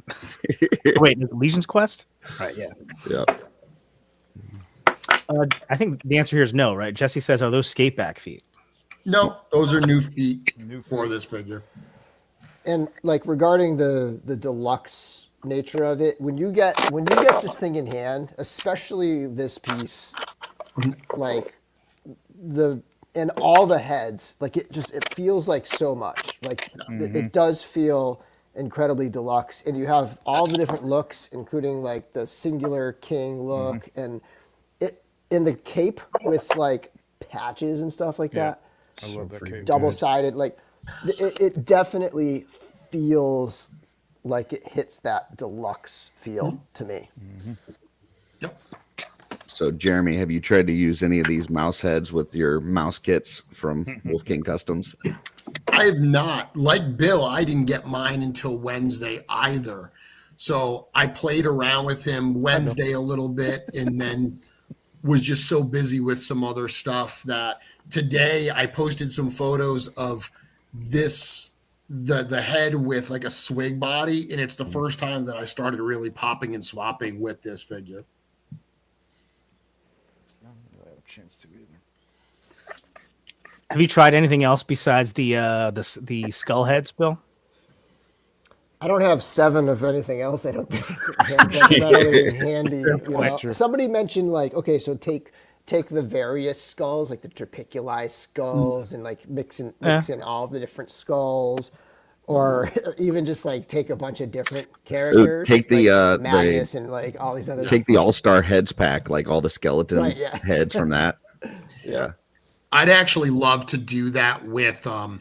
Wait, is it Legion's Quest? Right, yeah. Yeah. I think the answer here is no, right? Jesse says, are those skate back feet? No, those are new feet for this figure. And like regarding the deluxe nature of it, when you get this thing in hand, especially this piece, like and all the heads, like it feels like so much. Like it does feel incredibly deluxe, and you have all the different looks, including like the singular king look, and it in the cape with like patches and stuff like that. I love that cape. Double-sided, like it definitely feels like it hits that deluxe feel to me. Yep. So, Jeremy, have you tried to use any of these mouse heads with your mouse kits from Wolf King Customs? I have not. Like Bill, I didn't get mine until Wednesday either. So I played around with him Wednesday a little bit and then was just so busy with some other stuff that today I posted some photos of the head with like a swig body, and it's the first time that I started really popping and swapping with this figure. Chance to either. Have you tried anything else besides the skull heads, Bill? I don't have 7 of anything else. I don't think that's not really handy. You know? Somebody mentioned like, okay, so take the various skulls, like the trapeculize skulls, and like mix in all the different skulls, or even just like take a bunch of different characters. Take the like Magnus and like all these other. Take the All-Star heads pack, like all the skeleton heads from that. Yeah. I'd actually love to do that with the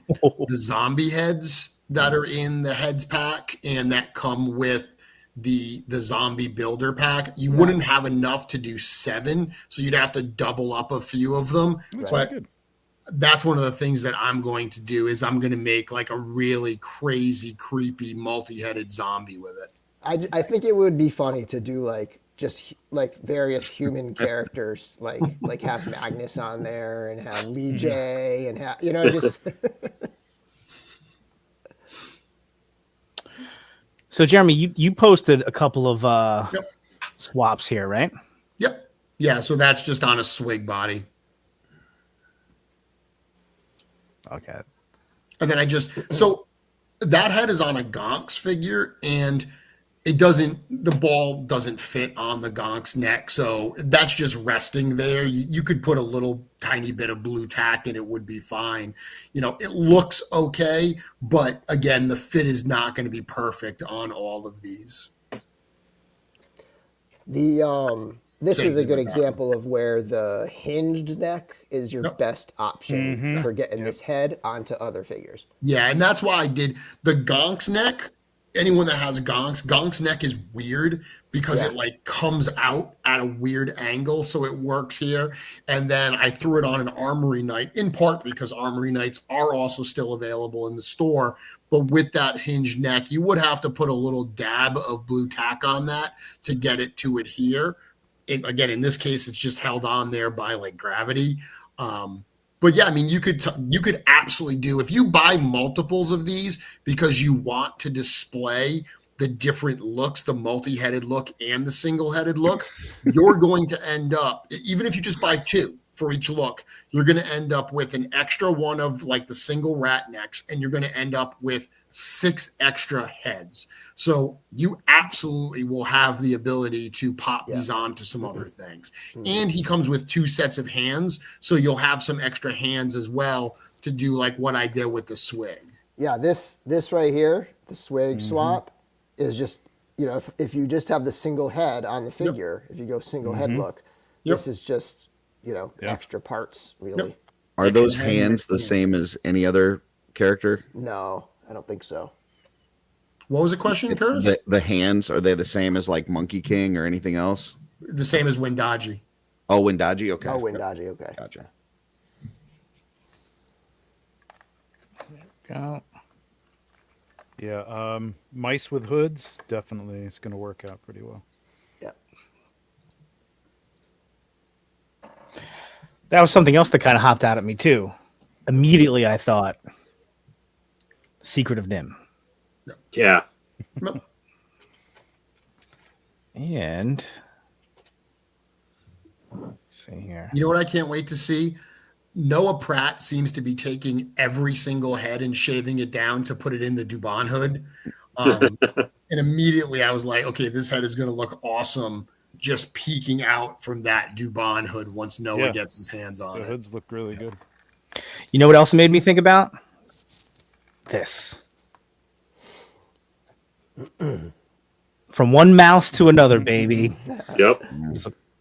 zombie heads that are in the heads pack and that come with the zombie builder pack. You wouldn't have enough to do 7, so you'd have to double up a few of them. But that's one of the things that I'm going to do is I'm going to make like a really crazy, creepy, multi-headed zombie with it. I think it would be funny to do like just like various human characters, like have Magnus on there and have Lee J and have, you know, just So Jeremy, you posted a couple of Yep. swaps here, right? Yep. Yeah. So that's just on a swig body. Okay. And then so that head is on a Gonks figure, and the ball doesn't fit on the Gonks neck. So that's just resting there. You could put a little tiny bit of blue tack and it would be fine. It looks okay, but again, the fit is not going to be perfect on all of these. This Same is a thing good with that. example of where the hinged neck is your Yep. best option for getting this head onto other figures. Yeah, and that's why I did the Gonks neck. Anyone that has Gonks neck is weird because it like comes out at a weird angle, so it works here. And then I threw it on an Armory Knight, in part because Armory Knights are also still available in the store. But with that hinged neck, you would have to put a little dab of blue tack on that to get it to adhere. Again, in this case, it's just held on there by like gravity. But yeah, I mean, you could absolutely do, if you buy multiples of these because you want to display the different looks, the multi-headed look and the single-headed look, you're going to end up, even if you just buy 2 for each look, you're going to end up with an extra one of like the single rat necks, and you're going to end up with 6 extra heads. So you absolutely will have the ability to pop these onto some other things. And he comes with 2 sets of hands, so you'll have some extra hands as well to do like what I did with the swig. Yeah, this right here, the swig swap, is just, if you just have the single head on the figure, if you go single head look, this is just, extra parts, really. Are those hands the same as any other character? No, I don't think so. What was the question, Curtis? The hands, are they the same as like Monkey King or anything else? The same as Wendaji. Oh, Wendaji? Okay. Oh, Wendaji, okay. Gotcha. Go. Yeah, mice with hoods, definitely it's going to work out pretty well. Yeah. That was something else that kind of hopped out at me too. Immediately, I thought Secret of Nim. Yeah. And let's see here. You know what I can't wait to see? Noah Pratt seems to be taking every single head and shaving it down to put it in the Dubon hood. And immediately I was like, okay, this head is going to look awesome just peeking out from that Dubon hood once Noah gets his hands on The it. hoods look really good. You know what else made me think about? This. From one mouse to another, baby. Yep.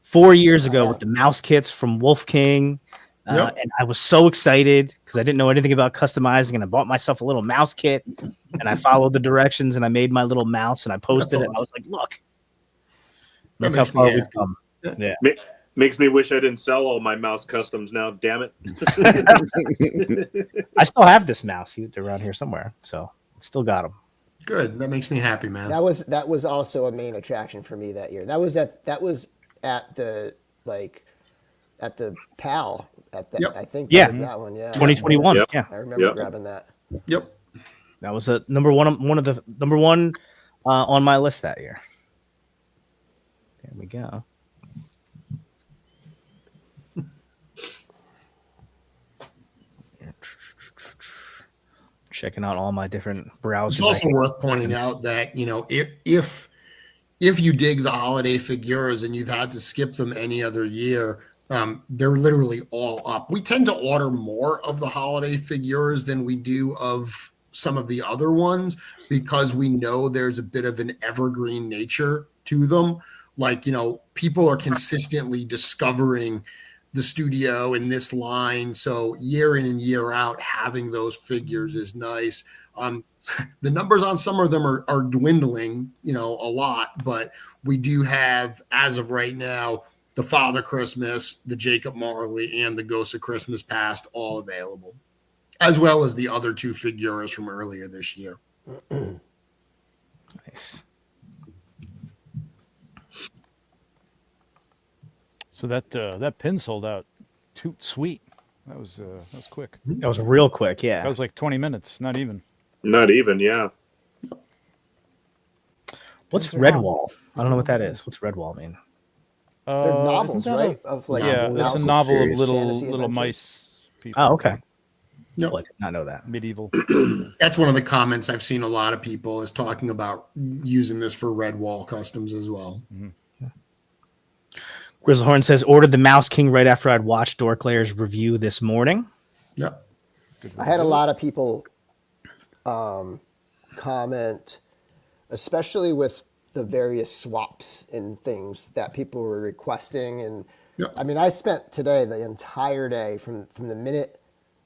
4 years ago with the mouse kits from Wolf King. And I was so excited because I didn't know anything about customizing, and I bought myself a little mouse kit, and I followed the directions, and I made my little mouse, and I posted it. And I was like, look how far we've come. Yeah. Makes me wish I didn't sell all my mouse customs now. Damn it. I still have this mouse. He's around here somewhere, so I still got him. Good. That makes me happy, man. That was also a main attraction for me that year. That was at the PAL I think that was that one. Yeah. 2021. Yep. Yeah. I remember grabbing that. Yep. That was a number one of the number one on my list that year. There we go. Checking out all my different browsers. It's also worth pointing out that, if you dig the holiday figuras and you've had to skip them any other year, they're literally all up. We tend to order more of the holiday figures than we do of some of the other ones because we know there's a bit of an evergreen nature to them. Like, people are consistently discovering the studio in this line. So year in and year out, having those figures is nice. The numbers on some of them are dwindling, a lot, but we do have, as of right now, the Father Christmas, the Jacob Marley, and the Ghost of Christmas Past all available, as well as the other 2 figuras from earlier this year. Nice. So that pin sold out. Toot sweet. That was quick. That was real quick. Yeah. That was like 20 minutes. Not even. Not even, yeah. What's Those are- Redwall? I don't know what that is. What's Redwall mean? They're isn't novels, that right? Of like yeah, mouse it's a novel of fantasy little adventures. mice people. Oh, okay. Yep. Well, I did not know that. Medieval. That's one of the comments I've seen a lot of people is talking about using this for Redwall customs as well. Grizzlehorn says, ordered the Mouse King right after I'd watched Dorklayer's review this morning. Yep. I had a lot of people comment, especially with the various swaps and things that people were requesting. And Yep. I mean, I spent today the entire day from the minute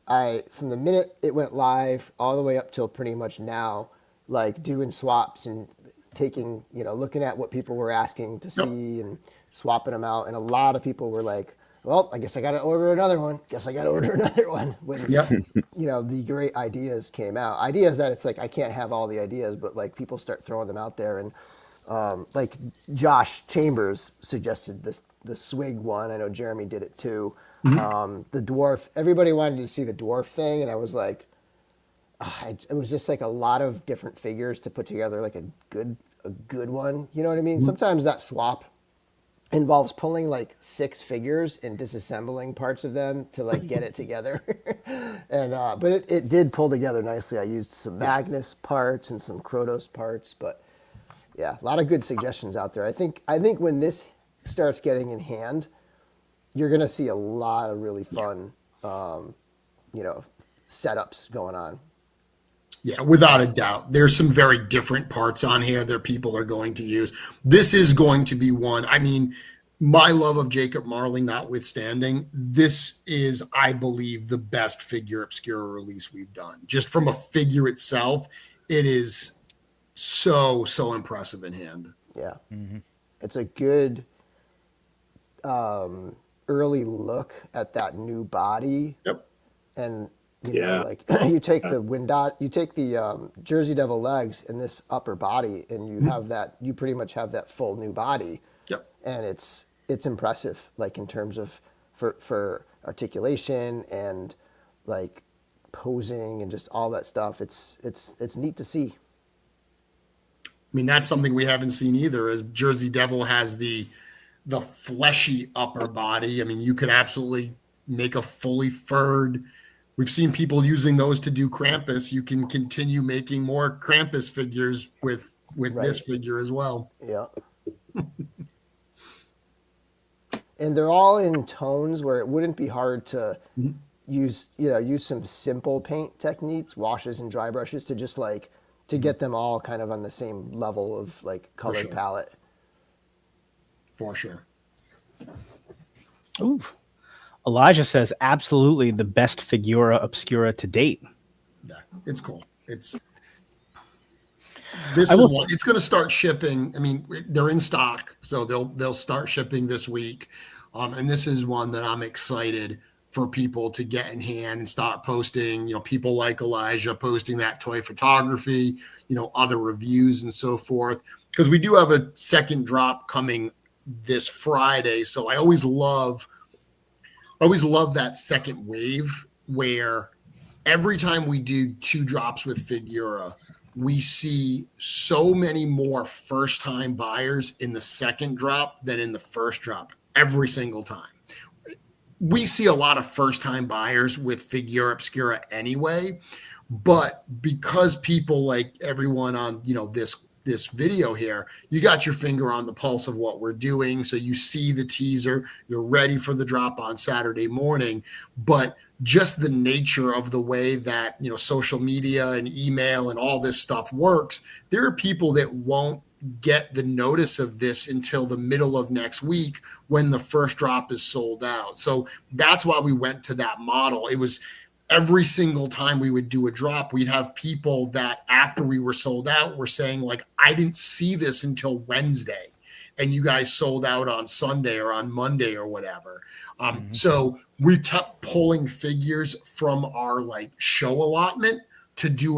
it went live all the way up till pretty much now, like doing swaps and taking, looking at what people were asking to see and swapping them out. And a lot of people were like, well, I guess I got to order another one. When, Yep. the great ideas came out. Ideas that it's like, I can't have all the ideas, but like people start throwing them out there. And like Josh Chambers suggested the swig one. I know Jeremy did it too. The dwarf, everybody wanted to see the dwarf thing. And I was like, it was just like a lot of different figures to put together like a good one. You know what I mean? Sometimes that swap involves pulling like 6 figures and disassembling parts of them to like get it together. And but it did pull together nicely. I used some Magnus parts and some Krotos parts, but yeah, a lot of good suggestions out there. I think when this starts getting in hand, you're gonna see a lot of really fun setups going on. Yeah, without a doubt. There's some very different parts on here that people are going to use. This is going to be one. I mean, my love of Jacob Marley notwithstanding, this is, I believe, the best Figure Obscura release we've done. Just from a figure itself, it is so impressive in hand. Yeah. It's a good early look at that new body. Yep. And Yeah. like you take the Jersey Devil legs and this upper body, and you pretty much have that full new body. Yep. And it's impressive, like in terms of for articulation and like posing and just all that stuff. It's neat to see. I mean, that's something we haven't seen either, as Jersey Devil has the fleshy upper body. I mean, you could absolutely make a fully furred. We've seen people using those to do Krampus. You can continue making more Krampus figures with this figure as well. Yeah. And they're all in tones where it wouldn't be hard to use some simple paint techniques, washes and dry brushes to just like to get them all kind of on the same level of like color sure. palette. For sure. Ooh. Elijah says, absolutely the best Figura Obscura to date. Yeah, it's cool. It's going to start shipping. I mean, they're in stock, so they'll start shipping this week. And this is one that I'm excited for people to get in hand and start posting. People like Elijah posting that toy photography, other reviews and so forth. Because we do have a second drop coming this Friday, so I always love that second wave where every time we do 2 drops with Figura, we see so many more first-time buyers in the second drop than in the first drop every single time. We see a lot of first-time buyers with Figura Obscura anyway, but because people like everyone on this video here, you got your finger on the pulse of what we're doing. So you see the teaser, you're ready for the drop on Saturday morning, but just the nature of the way that, social media and email and all this stuff works, there are people that won't get the notice of this until the middle of next week when the first drop is sold out. So that's why we went to that model. It was every single time we would do a drop, we'd have people that after we were sold out were saying like, I didn't see this until Wednesday and you guys sold out on Sunday or on Monday or whatever. So we kept pulling figures from our like show allotment to do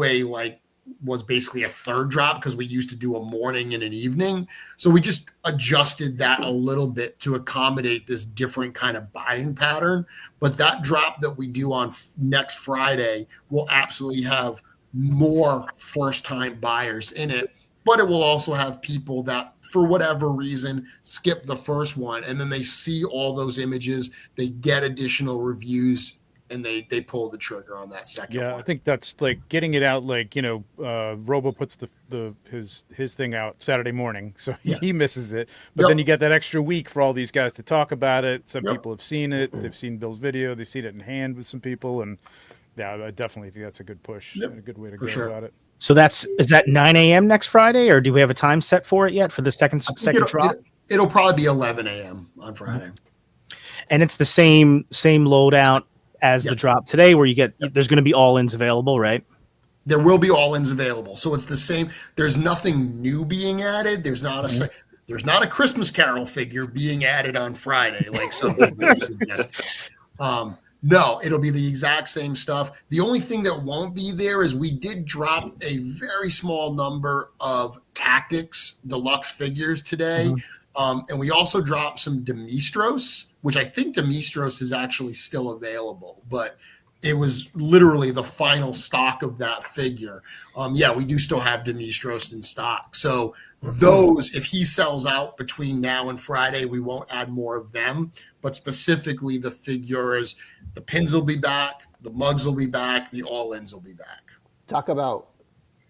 was basically a third drop because we used to do a morning and an evening. So we just adjusted that a little bit to accommodate this different kind of buying pattern. But that drop that we do on next Friday will absolutely have more first-time buyers in it. but it will also have people that, for whatever reason, skip the first one, and then they see all those images, they get additional reviews, and they pull the trigger on that second one. I think that's like getting it out. Like, Robo puts his thing out Saturday morning, so he misses it. But then you get that extra week for all these guys to talk about it. Some people have seen it. They've seen Bill's video. They've seen it in hand with some people, and I definitely think that's a good push and a good way to go about it. So is that 9 a.m. next Friday, or do we have a time set for it yet for the second drop? It'll probably be 11 a.m. on Friday. And it's the same loadout as the drop today, where there's going to be all-ins available, right? There will be all-ins available. So it's the same. There's nothing new being added. There's not a Christmas Carol figure being added on Friday, like some people suggest. No, it'll be the exact same stuff. The only thing that won't be there is we did drop a very small number of Tactics deluxe figures today. And we also dropped some Demistros, which I think Demistros is actually still available, but it was literally the final stock of that figure. We do still have Demistros in stock. So those, if he sells out between now and Friday, we won't add more of them. But specifically the figures, the pins will be back, the mugs will be back, the all-ins will be back. Talk about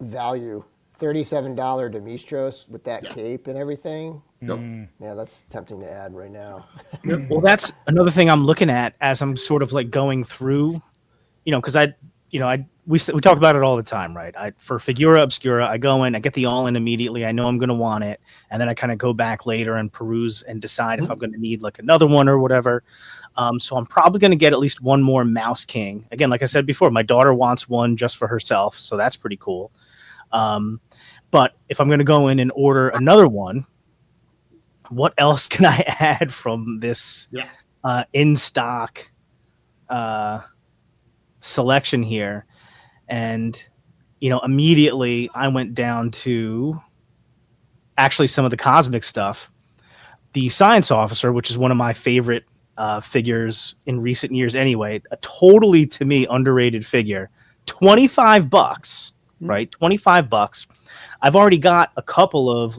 value. $37 Demistros with that cape and everything. Yeah, that's tempting to add right now. Well, that's another thing I'm looking at as I'm sort of like going through, because we talk about it all the time, right? For Figura Obscura, I go in, I get the all-in immediately. I know I'm going to want it, and then I kind of go back later and peruse and decide if I'm going to need like another one or whatever. So I'm probably going to get at least one more Mouse King. Again, like I said before, my daughter wants one just for herself, so that's pretty cool. But if I'm going to go in and order another one, what else can I add from this in stock selection here? And immediately I went down to actually some of the cosmic stuff. The Science Officer, which is one of my favorite figures in recent years anyway, a totally, to me, underrated figure. $25, right? $25. I've already got a couple of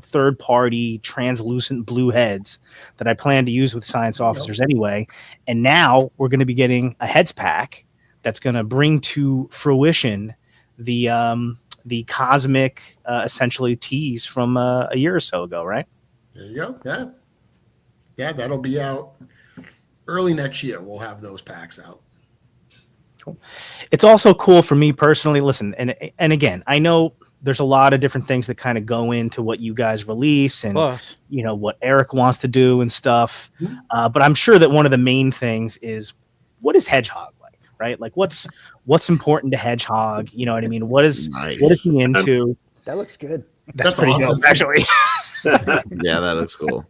third-party translucent blue heads that I plan to use with Science Officers anyway. And now we're going to be getting a heads pack that's going to bring to fruition the cosmic, essentially, tease from a year or so ago, right? There you go. Yeah, that'll be out early next year. We'll have those packs out. Cool. It's also cool for me personally. Listen, and again, I know there's a lot of different things that kind of go into what you guys release and what Eric wants to do and stuff. But I'm sure that one of the main things is, what is Hedgehog like, right? Like what's important to Hedgehog? You know what I mean? What is he into? That looks good. That's pretty awesome, actually. Yeah, that looks cool.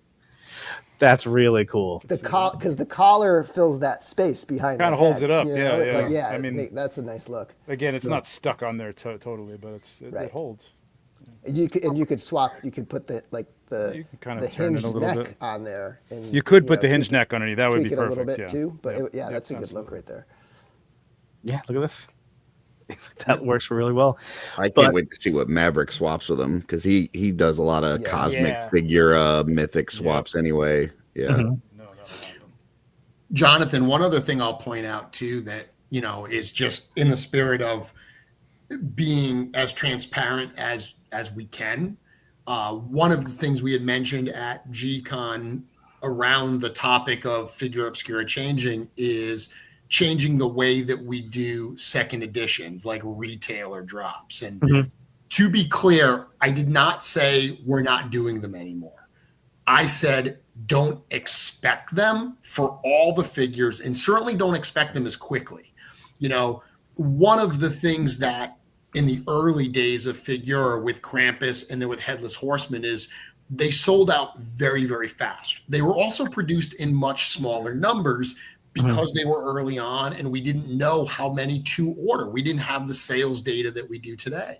That's really cool. Because the collar fills that space behind. Kind of holds it up. I mean, that's a nice look. Again, it's not stuck on there totally, but it holds. And you could swap. You could put the kind of turn hinged it a little neck bit on there. And, you could put the hinged neck underneath. That would be perfect. A little bit too. But that's a good look right there. Yeah, look at this. That works really well. I can't wait to see what Maverick swaps with him, because he does a lot of cosmic figure mythic swaps anyway. Jonathan, one other thing I'll point out too that is just in the spirit of being as transparent as we can. One of the things we had mentioned at G-Con around the topic of Figura Obscura changing the way that we do second editions, like retailer drops. And to be clear, I did not say we're not doing them anymore. I said don't expect them for all the figures, and certainly don't expect them as quickly. One of the things that in the early days of Figura with Krampus and then with Headless Horseman is they sold out very, very fast. They were also produced in much smaller numbers because they were early on and we didn't know how many to order. We didn't have the sales data that we do today.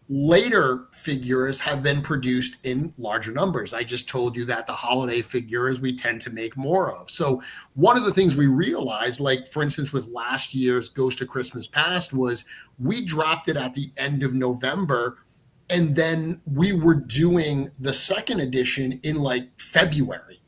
Later figures have been produced in larger numbers. I just told you that the holiday figures we tend to make more of. So one of the things we realized, like for instance, with last year's Ghost of Christmas Past, was we dropped it at the end of November And then we were doing the second edition in like February,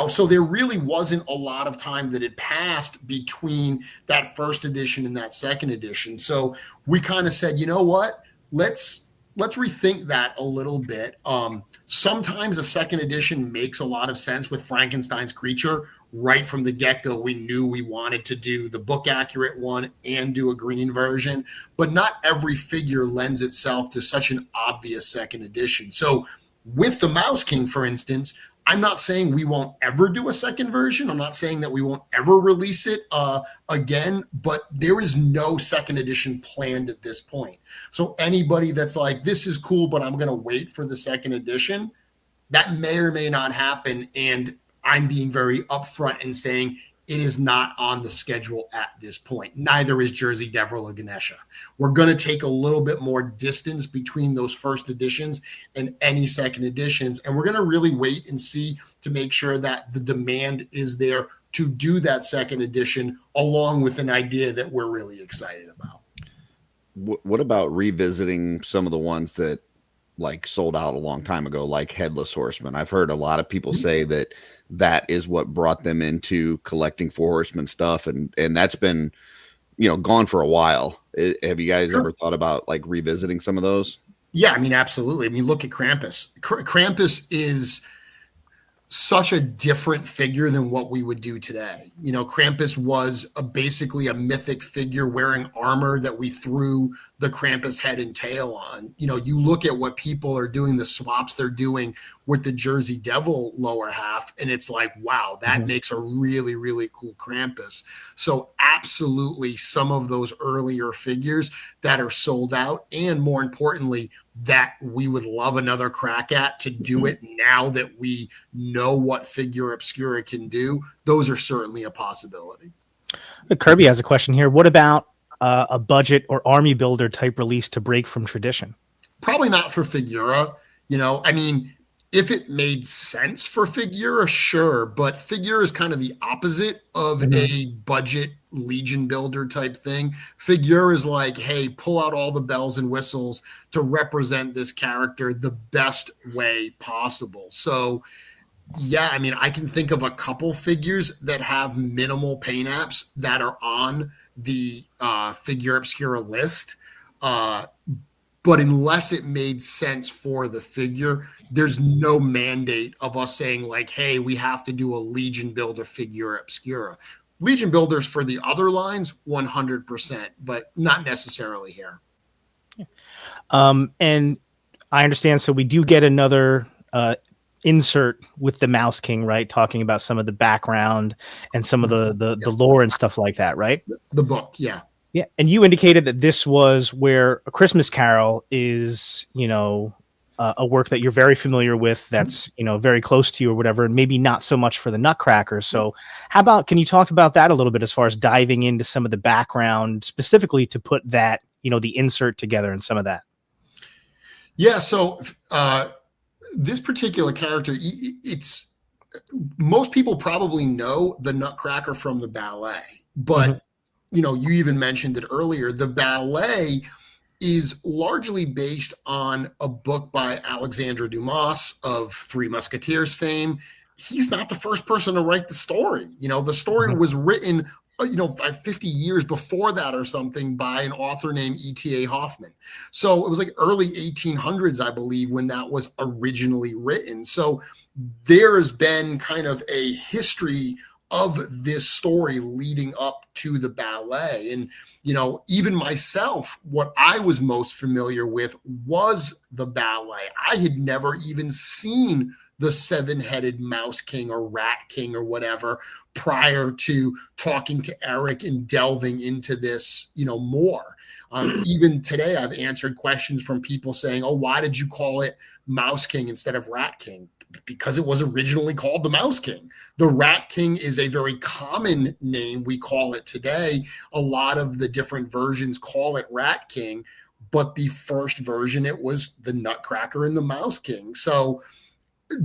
so there really wasn't a lot of time that had passed between that first edition and that second edition. So we kind of said, you know what, let's rethink that a little bit. Sometimes a second edition makes a lot of sense with Frankenstein's creature. Right from the get-go, we knew we wanted to do the book accurate one and do a green version, but not every figure lends itself to such an obvious second edition. So with the Mouse King, for instance, I'm not saying we won't ever do a second version. I'm not saying that we won't ever release it again, but there is no second edition planned at this point. So anybody that's like, this is cool, but I'm going to wait for the second edition, that may or may not happen. And I'm being very upfront and saying it is not on the schedule at this point. Neither is Jersey Devil or Ganesha. We're going to take a little bit more distance between those first editions and any second editions. And we're going to really wait and see to make sure that the demand is there to do that second edition, along with an idea that we're really excited about. What about revisiting some of the ones that like sold out a long time ago, like Headless Horseman? I've heard a lot of people say that is what brought them into collecting Four Horsemen stuff, and that's been gone for a while. Have you guys ever thought about like revisiting some of those? Yeah, I mean, absolutely. I mean, look at Krampus. Krampus is such a different figure than what we would do today. Krampus was basically a mythic figure wearing armor that we threw the Krampus head and tail on. You look at what people are doing, the swaps they're doing with the Jersey Devil lower half, and it's like, wow, that makes a really, really cool Krampus. So absolutely some of those earlier figures that are sold out, and more importantly, that we would love another crack at to do it now that we know what Figura Obscura can do, those are certainly a possibility. Kirby has a question here. What about a budget or army builder type release to break from tradition? Probably not for Figura. I mean, if it made sense for Figura, sure, but Figura is kind of the opposite of a budget Legion builder type thing. Figura is like, hey, pull out all the bells and whistles to represent this character the best way possible. So yeah, I mean, I can think of a couple figures that have minimal paint apps that are on the Figura Obscura list. But unless it made sense for the figure, there's no mandate of us saying like, hey, we have to do a Legion builder Figura Obscura. Legion builders for the other lines, 100%, but not necessarily here. And I understand. So we do get another insert with the Mouse King, right? Talking about some of the background and some of the lore and stuff like that, right? The book, yeah. Yeah. And you indicated that this was where A Christmas Carol is, a work that you're very familiar with, that's, very close to you or whatever, and maybe not so much for the Nutcracker. So can you talk about that a little bit as far as diving into some of the background specifically to put that, the insert together and some of that? Yeah. So this particular character, it's most people probably know the Nutcracker from the ballet, but you even mentioned it earlier. The ballet is largely based on a book by Alexandre Dumas of Three Musketeers fame. He's not the first person to write the story. The story was written, 50 years before that or something by an author named E.T.A. Hoffman. So it was like early 1800s, I believe, when that was originally written. So there has been kind of a history of this story leading up to the ballet. And, even myself, what I was most familiar with was the ballet. I had never even seen the seven-headed Mouse King or Rat King or whatever prior to talking to Eric and delving into this, more. Even today, I've answered questions from people saying, oh, why did you call it Mouse King instead of Rat King? Because it was originally called the Mouse King. The Rat King is a very common name. We call it today. A lot of the different versions call it Rat King, but the first version, it was the Nutcracker and the Mouse King. So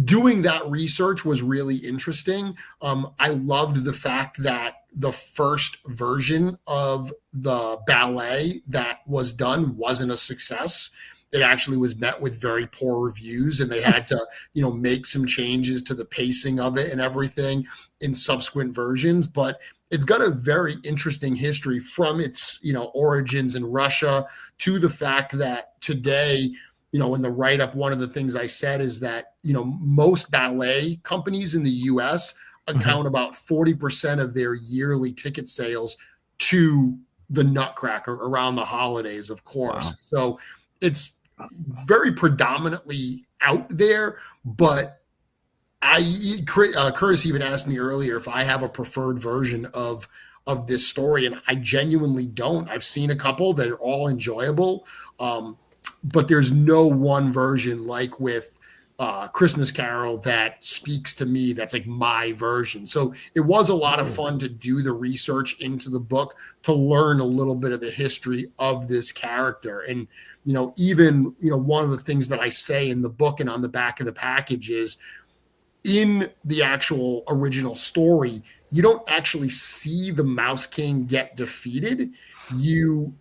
doing that research was really interesting. I loved the fact that the first version of the ballet that was done wasn't a success. it actually was met with very poor reviews, and they had to, make some changes to the pacing of it and everything in subsequent versions. But it's got a very interesting history from its, origins in Russia to the fact that today, in the write-up, one of the things I said is that, most ballet companies in the US account about 40% of their yearly ticket sales to the Nutcracker around the holidays, of course. Wow. So it's very predominantly out there, but Curtis even asked me earlier if I have a preferred version of this story, and I genuinely don't. I've seen a couple that are all enjoyable, but there's no one version like with Christmas Carol that speaks to me. That's like my version. So it was a lot of fun to do the research into the book to learn a little bit of the history of this character. And, even, one of the things that I say in the book and on the back of the package is in the actual original story, you don't actually see the Mouse King get defeated.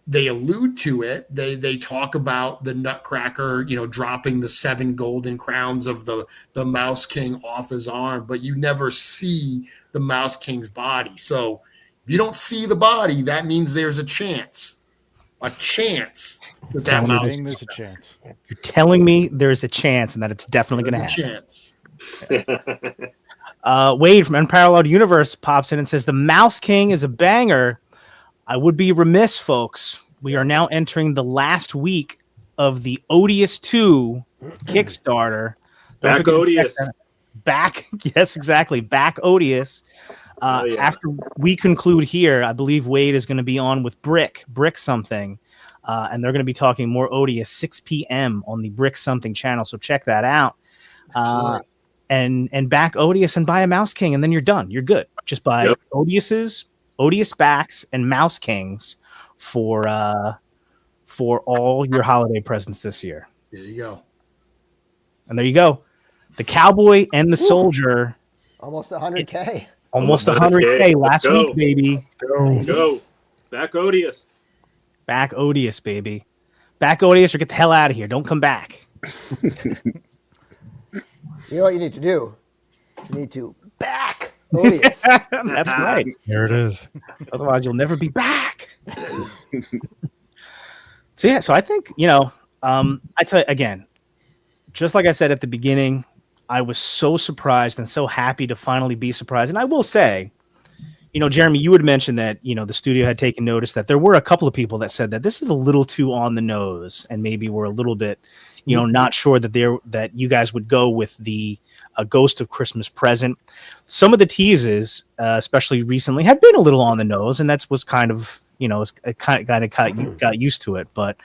They allude to it. They talk about the Nutcracker, dropping the 7 golden crowns of the Mouse King off his arm, but you never see the Mouse King's body. So if you don't see the body, that means there's a chance. There's a chance. You're telling me there's a chance and that it's definitely going to happen. Chance. Wade from Unparalleled Universe pops in and says, the Mouse King is a banger. I would be remiss, folks. We are now entering the last week of the Odious 2 Kickstarter. Back Odious. Back, yes, exactly. Back Odious. After we conclude here, I believe Wade is going to be on with Brick something. And they're going to be talking more Odious 6 p.m. on the Brick Something channel. So check that out. And back Odious and buy a Mouse King, and then you're done. You're good. Just buy Odious backs and Mouse Kings for all your holiday presents this year. There you go. And there you go. The Cowboy and the Soldier. Almost 100K. Almost 100K last week, baby. Let's go. Back Odious. Back Odious, baby. Back Odious or get the hell out of here. Don't come back. You know what you need to do? You need to back Odious. That's right. There it is. Otherwise, you'll never be back. So I think, I tell you again, just like I said at the beginning, I was so surprised and so happy to finally be surprised. And I will say, Jeremy, you had mentioned that, the studio had taken notice that there were a couple of people that said that this is a little too on the nose and maybe we're a little bit, not sure that you guys would go with the Ghost of Christmas Present. Some of the teases, especially recently, have been a little on the nose, and that was kind of, it kind of got used to it. But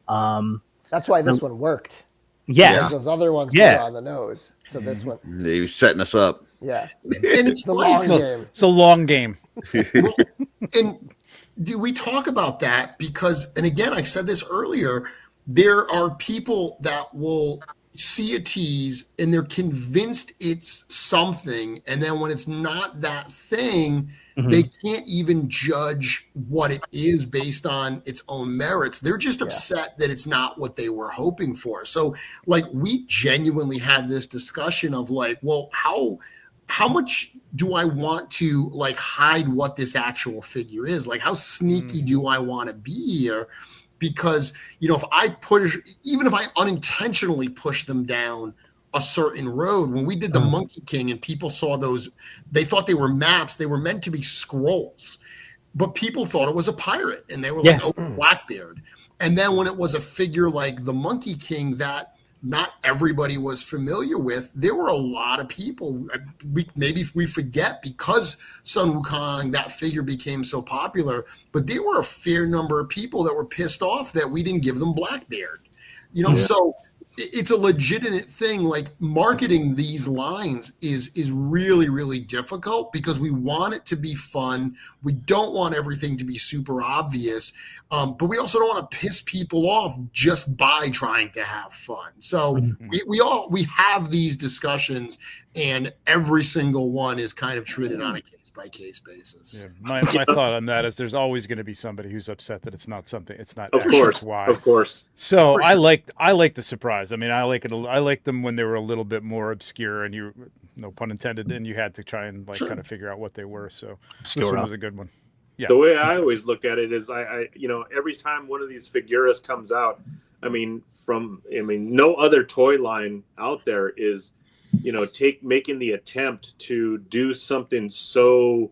that's why this one worked. Yes, those other ones were on the nose. So this one, he was setting us up. Yeah, and it's the long game. It's a long game. Well, and do we talk about that? Because, and again, I said this earlier, there are people that will see a tease and they're convinced it's something. And then when it's not that thing, they can't even judge what it is based on its own merits. They're just upset that it's not what they were hoping for. So like, we genuinely have this discussion of like, well, how much do I want to like hide what this actual figure is? Like, how sneaky do I want to be here? Because, if I even if I unintentionally push them down a certain road, when we did the Monkey King and people saw those, they thought they were maps. They were meant to be scrolls, but people thought it was a pirate and they were like, oh, Blackbeard. And then when it was a figure like the Monkey King that not everybody was familiar with, there were a lot of people. Maybe we forget because Sun Wukong, that figure became so popular, but there were a fair number of people that were pissed off that we didn't give them Blackbeard. So it's a legitimate thing. Like, marketing these lines is really, really difficult because we want it to be fun. We don't want everything to be super obvious, but we also don't want to piss people off just by trying to have fun. So we have these discussions, and every single one is kind of treated on a case by case basis. Yeah, my thought on that is there's always going to be somebody who's upset that it's not Of course, XY. of course. So I like the surprise. I mean, I like them when they were a little bit more obscure, and you, no pun intended, and you had to try and kind of figure out what they were. So this one was a good one. Yeah. The way I always look at it is, I every time one of these figuras comes out, no other toy line out there is, making the attempt to do something so,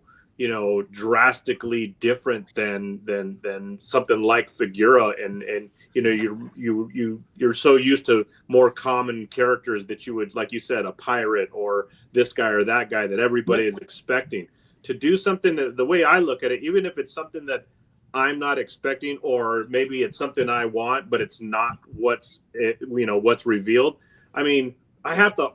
drastically different than something like Figura, and you're so used to more common characters that you would, like you said, a pirate or this guy or that guy that everybody is expecting. To do something the way I look at it, even if it's something that I'm not expecting, or maybe it's something I want, but it's not what's revealed. I mean, I have to,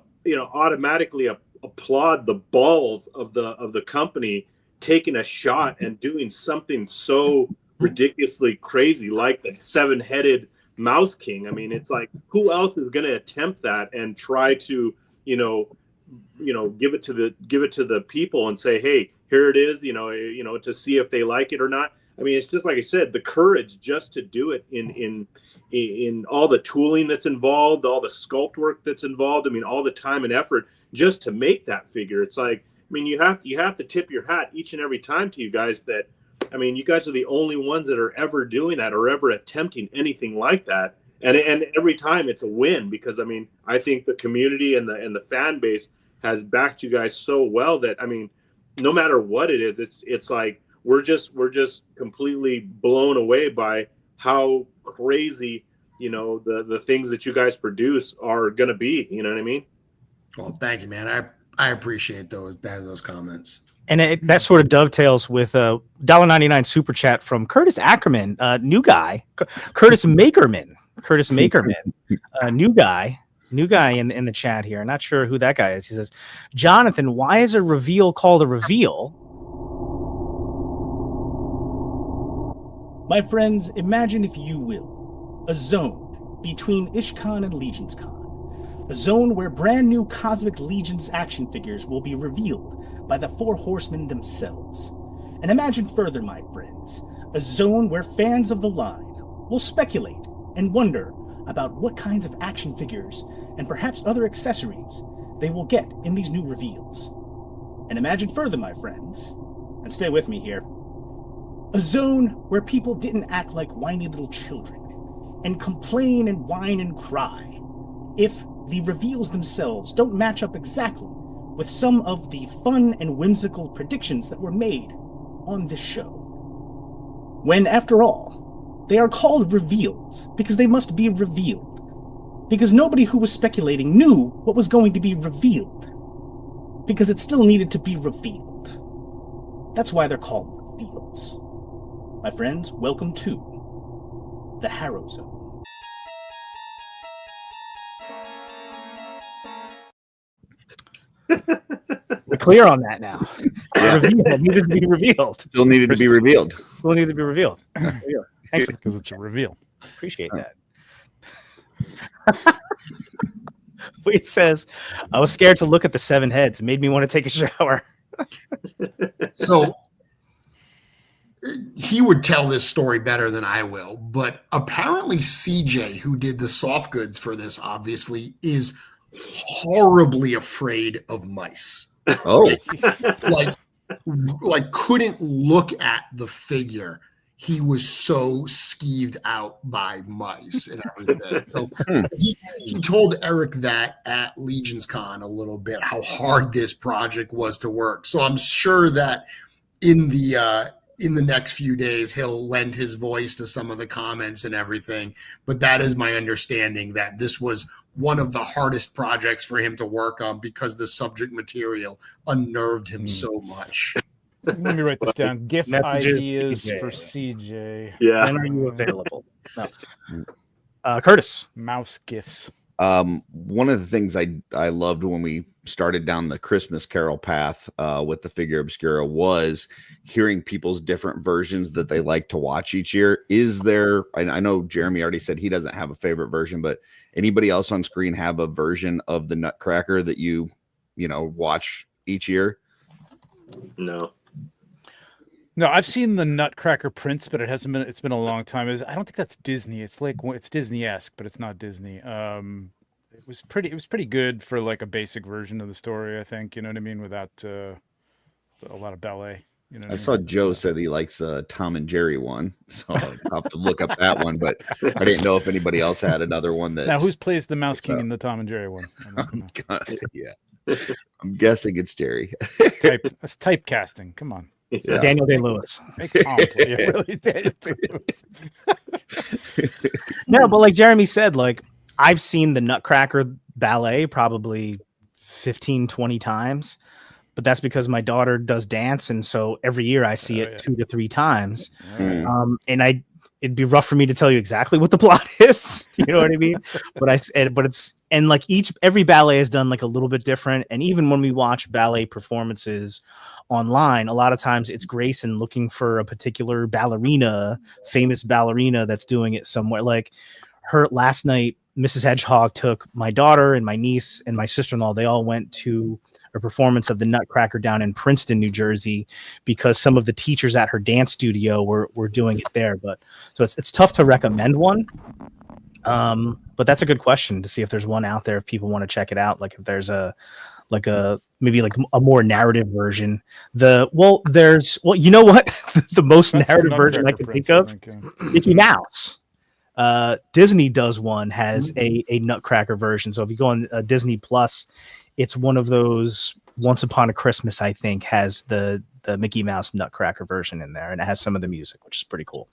automatically applaud the balls of the company taking a shot and doing something so ridiculously crazy, like the 7-headed Mouse King. I mean, it's like, who else is going to attempt that and try to, give it to the people and say, hey, here it is, to see if they like it or not. I mean, it's just like I said, the courage just to do it in all the tooling that's involved, all the sculpt work that's involved. I mean, all the time and effort just to make that figure. It's like, I mean, you have to tip your hat each and every time to you guys that, I mean, you guys are the only ones that are ever doing that or ever attempting anything like that. And every time it's a win, because I mean, I think the community and the fan base has backed you guys so well that, I mean, no matter what it is, it's like we're just completely blown away by how crazy, the things that you guys produce are going to be. You know what I mean? Well, thank you, man. I appreciate those comments. And that sort of dovetails with a $1.99 super chat from Curtis Ackerman, new guy, Curtis Makerman, new guy in the chat here. Not sure who that guy is. He says, Jonathan, why is a reveal called a reveal? My friends, imagine, if you will, a zone between IshCon and LegionsCon. A zone where brand new Cosmic Legions action figures will be revealed by the Four Horsemen themselves. And imagine further, my friends, a zone where fans of the line will speculate and wonder about what kinds of action figures and perhaps other accessories they will get in these new reveals. And imagine further, my friends, and stay with me here, a zone where people didn't act like whiny little children and complain and whine and cry if the reveals themselves don't match up exactly with some of the fun and whimsical predictions that were made on this show. When, after all, they are called reveals because they must be revealed. Because nobody who was speculating knew what was going to be revealed. Because it still needed to be revealed. That's why they're called reveals. My friends, welcome to the Harrow Zone. We're clear on that now. Revealed needed to be revealed. Still needed to be revealed. Still needed to be revealed. Thanks because it's a reveal. Appreciate that. It says, I was scared to look at the 7 heads. It made me want to take a shower. So he would tell this story better than I will, but apparently CJ, who did the soft goods for this, obviously is horribly afraid of mice. Oh, like couldn't look at the figure. He was so skeeved out by mice and everything. So he told Eric that at LegionsCon a little bit, how hard this project was to work. So I'm sure that in the next few days, he'll lend his voice to some of the comments and everything. But that is my understanding, that this was one of the hardest projects for him to work on because the subject material unnerved him so much. Let me write this down. GIF Messages ideas CJ. for CJ. Yeah. When are you available? No. Curtis. Mouse GIFs. One of the things I loved when we started down the Christmas Carol path with the Figura Obscura was hearing people's different versions that they like to watch each year. Is there, I know Jeremy already said he doesn't have a favorite version, but anybody else on screen have a version of the Nutcracker that you watch each year? No. No, I've seen the Nutcracker Prince, but it hasn't been. It's been a long time. I don't think that's Disney. It's like it's Disney-esque, but it's not Disney. It was pretty. It was pretty good for like a basic version of the story. I think you know what I mean, without a lot of ballet. You know, I saw Joe said he likes Tom and Jerry one, so I'll have to look up that one. But I didn't know if anybody else had another one that. Now, who plays the Mouse King in the Tom and Jerry one? Yeah, I'm guessing it's Jerry. That's typecasting. Come on. Yeah. Daniel Day-Lewis. No, but like Jeremy said, like I've seen the Nutcracker ballet probably 15, 20 times, but that's because my daughter does dance. And so every year I see it 2 to 3 times. And it'd be rough for me to tell you exactly what the plot is. You know what I mean? But it's like every ballet is done like a little bit different. And even when we watch ballet performances online, a lot of times it's Grayson looking for a particular famous ballerina that's doing it somewhere. Like her last night, Mrs. Hedgehog took my daughter and my niece and my sister-in-law. They all went to a performance of the Nutcracker down in Princeton, New Jersey, because some of the teachers at her dance studio were doing it there. But so it's tough to recommend one. But that's a good question to see if there's one out there if people want to check it out. Like if there's maybe a more narrative version. You know what? The most narrative version I can think of, Mickey Mouse. Disney does one, has a Nutcracker version. So if you go on Disney Plus, it's one of those Once Upon a Christmas, I think, has the Mickey Mouse Nutcracker version in there, and it has some of the music, which is pretty cool.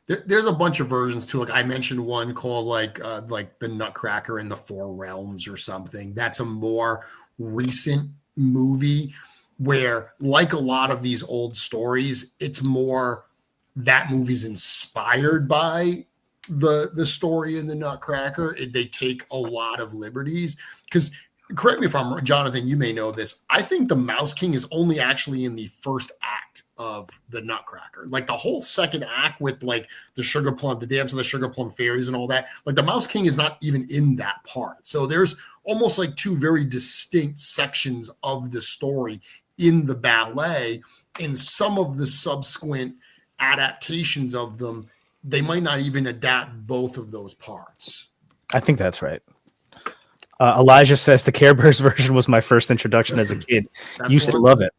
There's a bunch of versions too. Like I mentioned one called like the Nutcracker in the Four Realms or something. That's a more recent movie where, like a lot of these old stories, it's more that movie's inspired by the story in the Nutcracker. They take a lot of liberties because, correct me if I'm wrong, Jonathan, you may know this. I think the Mouse King is only actually in the first act of the Nutcracker. Like the whole second act with like the dance of the Sugar Plum Fairies and all that. Like the Mouse King is not even in that part. So there's almost like 2 very distinct sections of the story in the ballet. And some of the subsequent adaptations of them, they might not even adapt both of those parts. I think that's right. Elijah says the Care Bears version was my first introduction as a kid. Used to love it.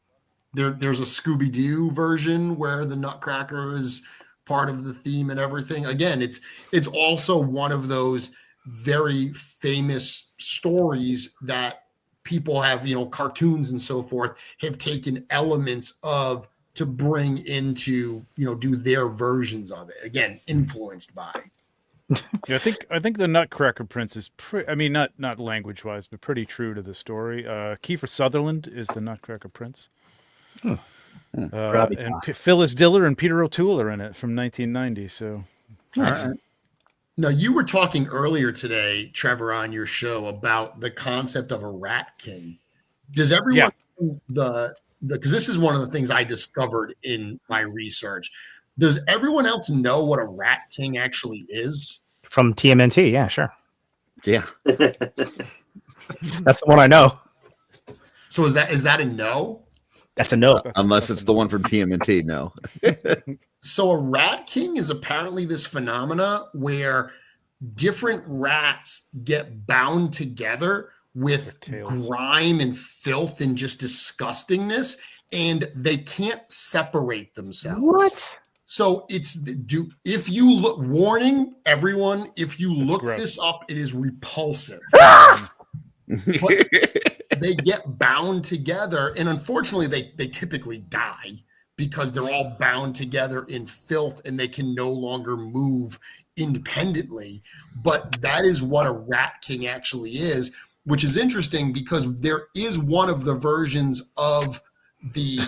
There's a Scooby-Doo version where the Nutcracker is part of the theme and everything. Again, it's also one of those very famous stories that people have, cartoons and so forth have taken elements of to bring into, do their versions of it. Again, influenced by. Yeah, I think the Nutcracker Prince is not language wise, but pretty true to the story. Kiefer Sutherland is the Nutcracker Prince. And Phyllis Diller and Peter O'Toole are in it from 1990. So, nice. Right. Now, you were talking earlier today, Trevor, on your show about the concept of a Rat King. Does everyone because this is one of the things I discovered in my research. Does everyone else know what a Rat King actually is? From TMNT, yeah, sure. Yeah. That's the one I know. So is that a no? That's a no. Unless it's the one from TMNT, no. So a Rat King is apparently this phenomena where different rats get bound together with grime and filth and just disgustingness, and they can't separate themselves. What? So if you look, warning everyone, if you look this up, it is repulsive. But they get bound together, and unfortunately they typically die because they're all bound together in filth and they can no longer move independently. But that is what a Rat King actually is, which is interesting because there is one of the versions of the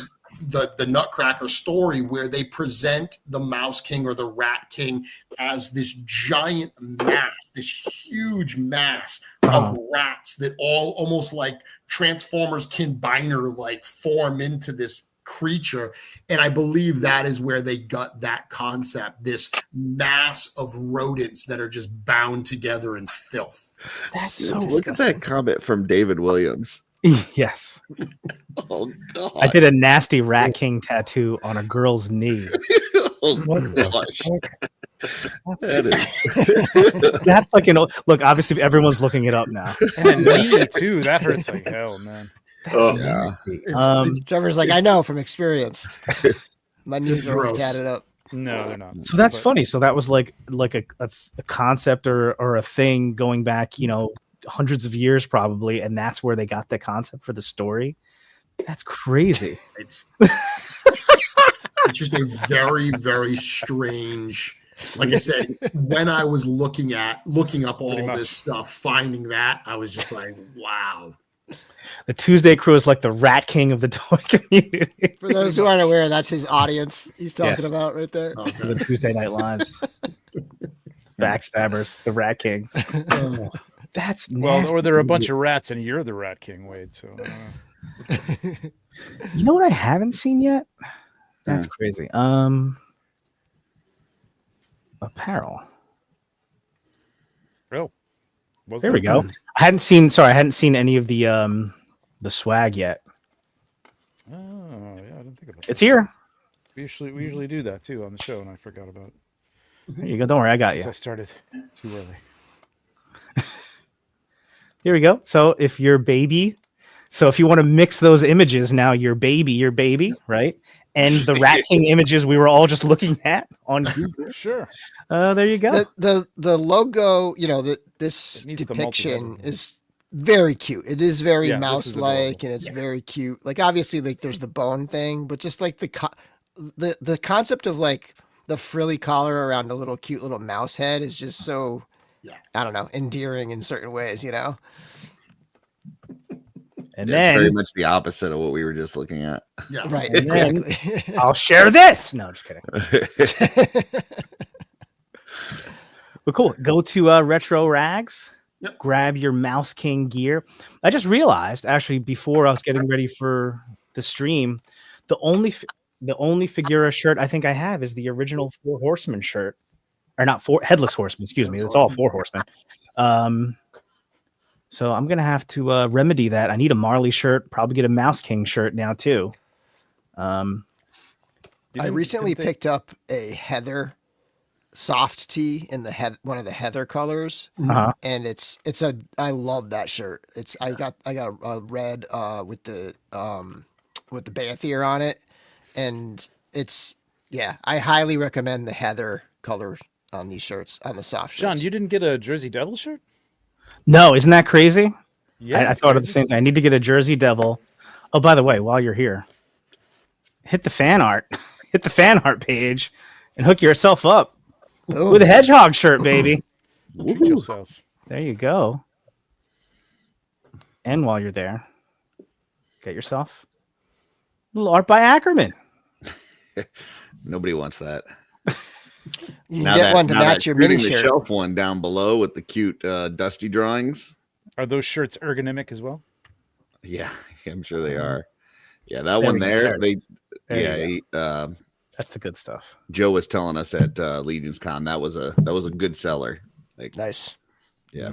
Nutcracker story where they present the Mouse King or the Rat King as this giant mass, this huge mass of rats that all almost like Transformers Combiner like form into this creature. And I believe that is where they got that concept, this mass of rodents that are just bound together in filth. That's so Look at that comment from David Williams. Yes. Oh God! I did a nasty Rat King tattoo on a girl's knee. Oh gosh! That's like look. Obviously, everyone's looking it up now. And a knee too. That hurts like hell, man. Oh, Yeah. Trevor's like, I know from experience. My knees are all gross. tatted up. No, they're not. So that's But- funny. So that was like a concept or a thing going back, hundreds of years probably, and that's where they got the concept for the story. That's crazy. It's just a very, very strange. Like I said, when I was looking up all Pretty much. this stuff, finding that, I was just like, wow. The Tuesday Crew is like the Rat King of the toy community. For those who aren't aware, that's his audience he's talking Yes. about right there. The Tuesday Night Lives. Backstabbers, the Rat Kings. Oh, That's Well, nasty. or there are a bunch of rats, and you're the Rat King, Wade. So You know what I haven't seen yet? That's crazy. Apparel. real. There we go. I hadn't seen any of the swag yet. Oh, yeah, I didn't think about that. It's here. We usually do that too on the show, and I forgot about it. There you go. Don't worry, I got you. 'Cause I started too early. Here we go. So if you want to mix those images now, your baby, right? And the Rat King images we were all just looking at on Google. Sure. There you go. The logo, this It needs to depiction multi-level. is very cute. It is very Yeah, this is mouse-like, adorable. and it's very cute. Like obviously, like there's the bone thing, but just like the concept of like the frilly collar around a little cute little mouse head is just so, I don't know, endearing in certain ways. And It's then very much the opposite of what we were just looking at. yeah. Right, And then- exactly. I'll share this. No, just kidding. But cool. Go to Retro Rags. Yep. Grab your Mouse King gear. I just realized, actually, before I was getting ready for the stream, the only Figura shirt I think I have is the original Four Horsemen shirt, or not Headless Horseman. Excuse me. It's all Four Horsemen. So I'm gonna have to remedy that. I need a Marley shirt. Probably get a Mouse King shirt now too. I recently picked up a heather soft tee in the one of the heather colors, and I love that shirt. I got a red with the Bathier on it, and I highly recommend the heather color on these shirts, on the soft shirts. John, you didn't get a Jersey Devil shirt? No, isn't that crazy? Yeah, I it's thought of the crazy. same thing. I need to get a Jersey Devil. Oh, by the way, while you're here, hit the fan art page and hook yourself up with a hedgehog shirt, baby. Treat yourself. There you go. And while you're there, get yourself a little art by Ackerman. Nobody wants that. You can get one to match your mini the shirt. shelf one down below with the cute dusty drawings. Are those shirts ergonomic as well? Yeah, I'm sure they are. Yeah, that one we go. there. There it is. That's the good stuff. Joe was telling us at Legion's Con that was a good seller. Like, Nice. yeah,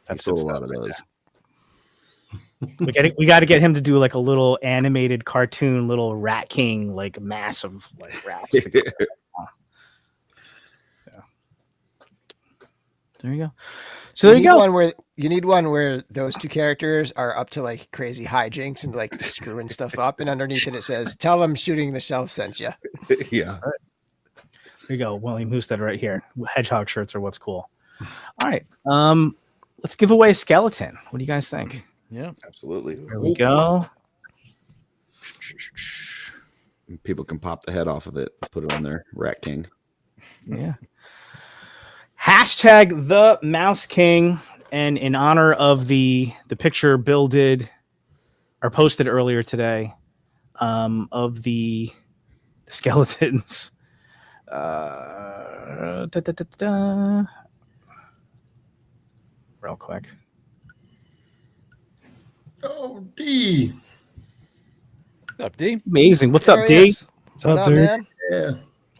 That's he sold good a lot of stuff right those. We got to get him to do like a little animated cartoon, little Rat King, like massive like rats. There you go. So there you go. You need one where those two characters are up to like crazy hijinks and like screwing stuff up, and underneath it says, "Tell them shooting the shelf sent you." Yeah. There you go. William Houston right here. Hedgehog shirts are what's cool. All right. Let's give away a skeleton. What do you guys think? Yeah, Absolutely. There we go. People can pop the head off of it, put it on their Rat King. Yeah. Hashtag the Mouse King. And in honor of the picture Bill did or posted earlier today of the skeletons. Real quick. Oh, D. What's up, D? Amazing. What's There up, he D? is. What's up, What up, dude? man? Yeah.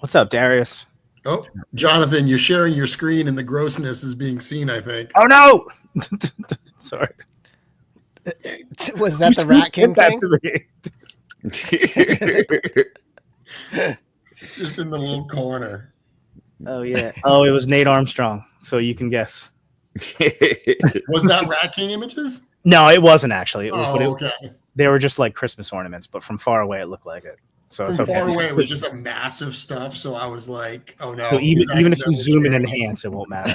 What's up, Darius? Oh, Jonathan, you're sharing your screen and the grossness is being seen, I think. Oh no! Sorry. Was that the Rat King thing? Just in the little corner. Oh yeah. Oh, it was Nate Armstrong. So you can guess. Was that Rat King images? No, it wasn't actually. It was, okay. They were just like Christmas ornaments, but from far away it looked like it. So From it's okay. far away, it was just a massive stuff. So I was like, "Oh no!" So even if you zoom and enhance, it won't matter.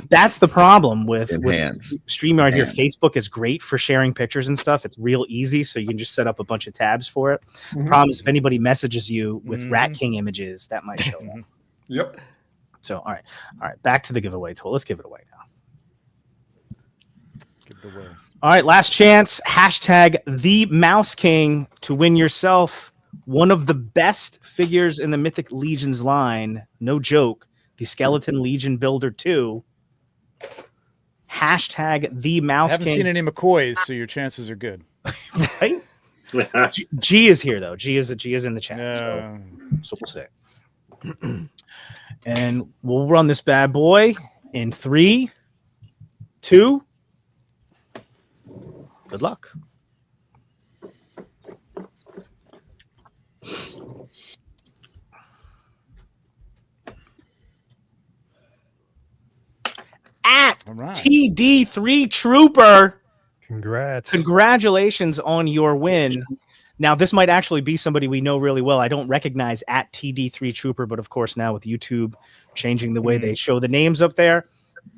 That's the problem with StreamYard here. Facebook is great for sharing pictures and stuff. It's real easy, so you can just set up a bunch of tabs for it. The problem is if anybody messages you with Rat King images, that might show up. Yep. So all right, back to the giveaway tool. Let's give it away now. Give it away. All right, last chance. Hashtag the Mouse King to win yourself one of the best figures in the Mythic Legions line. No joke. The Skeleton Legion Builder 2. Hashtag the Mouse King. I haven't seen any McCoys, so your chances are good. Right? G is here though. G is in the chat. So we'll see. And we'll run this bad boy in 3, 2. Good luck. At TD3 Trooper. Congrats. Congratulations on your win. Now, this might actually be somebody we know really well. I don't recognize at TD3 Trooper, but of course now with YouTube changing the way they show the names up there.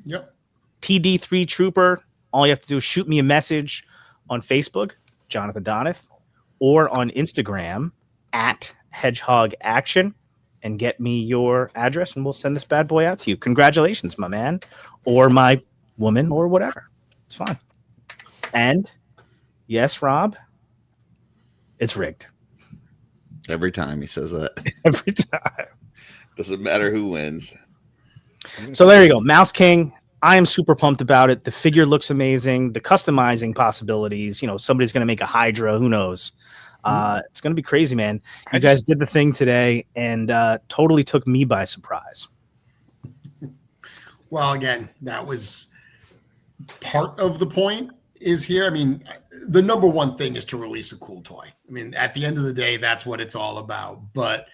Yep. TD3 Trooper. All you have to do is shoot me a message on Facebook, Jonathan Doneth, or on Instagram at Hedgehog Action, and get me your address, and we'll send this bad boy out to you. Congratulations, my man, or my woman, or whatever. It's fine. And yes, Rob, it's rigged. Every time he says that. Every time. Doesn't matter who wins. So there you go. Mouse King. I am super pumped about it. The figure looks amazing. The customizing possibilities. Somebody's going to make a Hydra. Who knows? It's going to be crazy, man. You guys did the thing today and totally took me by surprise. Well, again, that was part of the point is here. I mean, the number one thing is to release a cool toy. I mean, at the end of the day, that's what it's all about. But,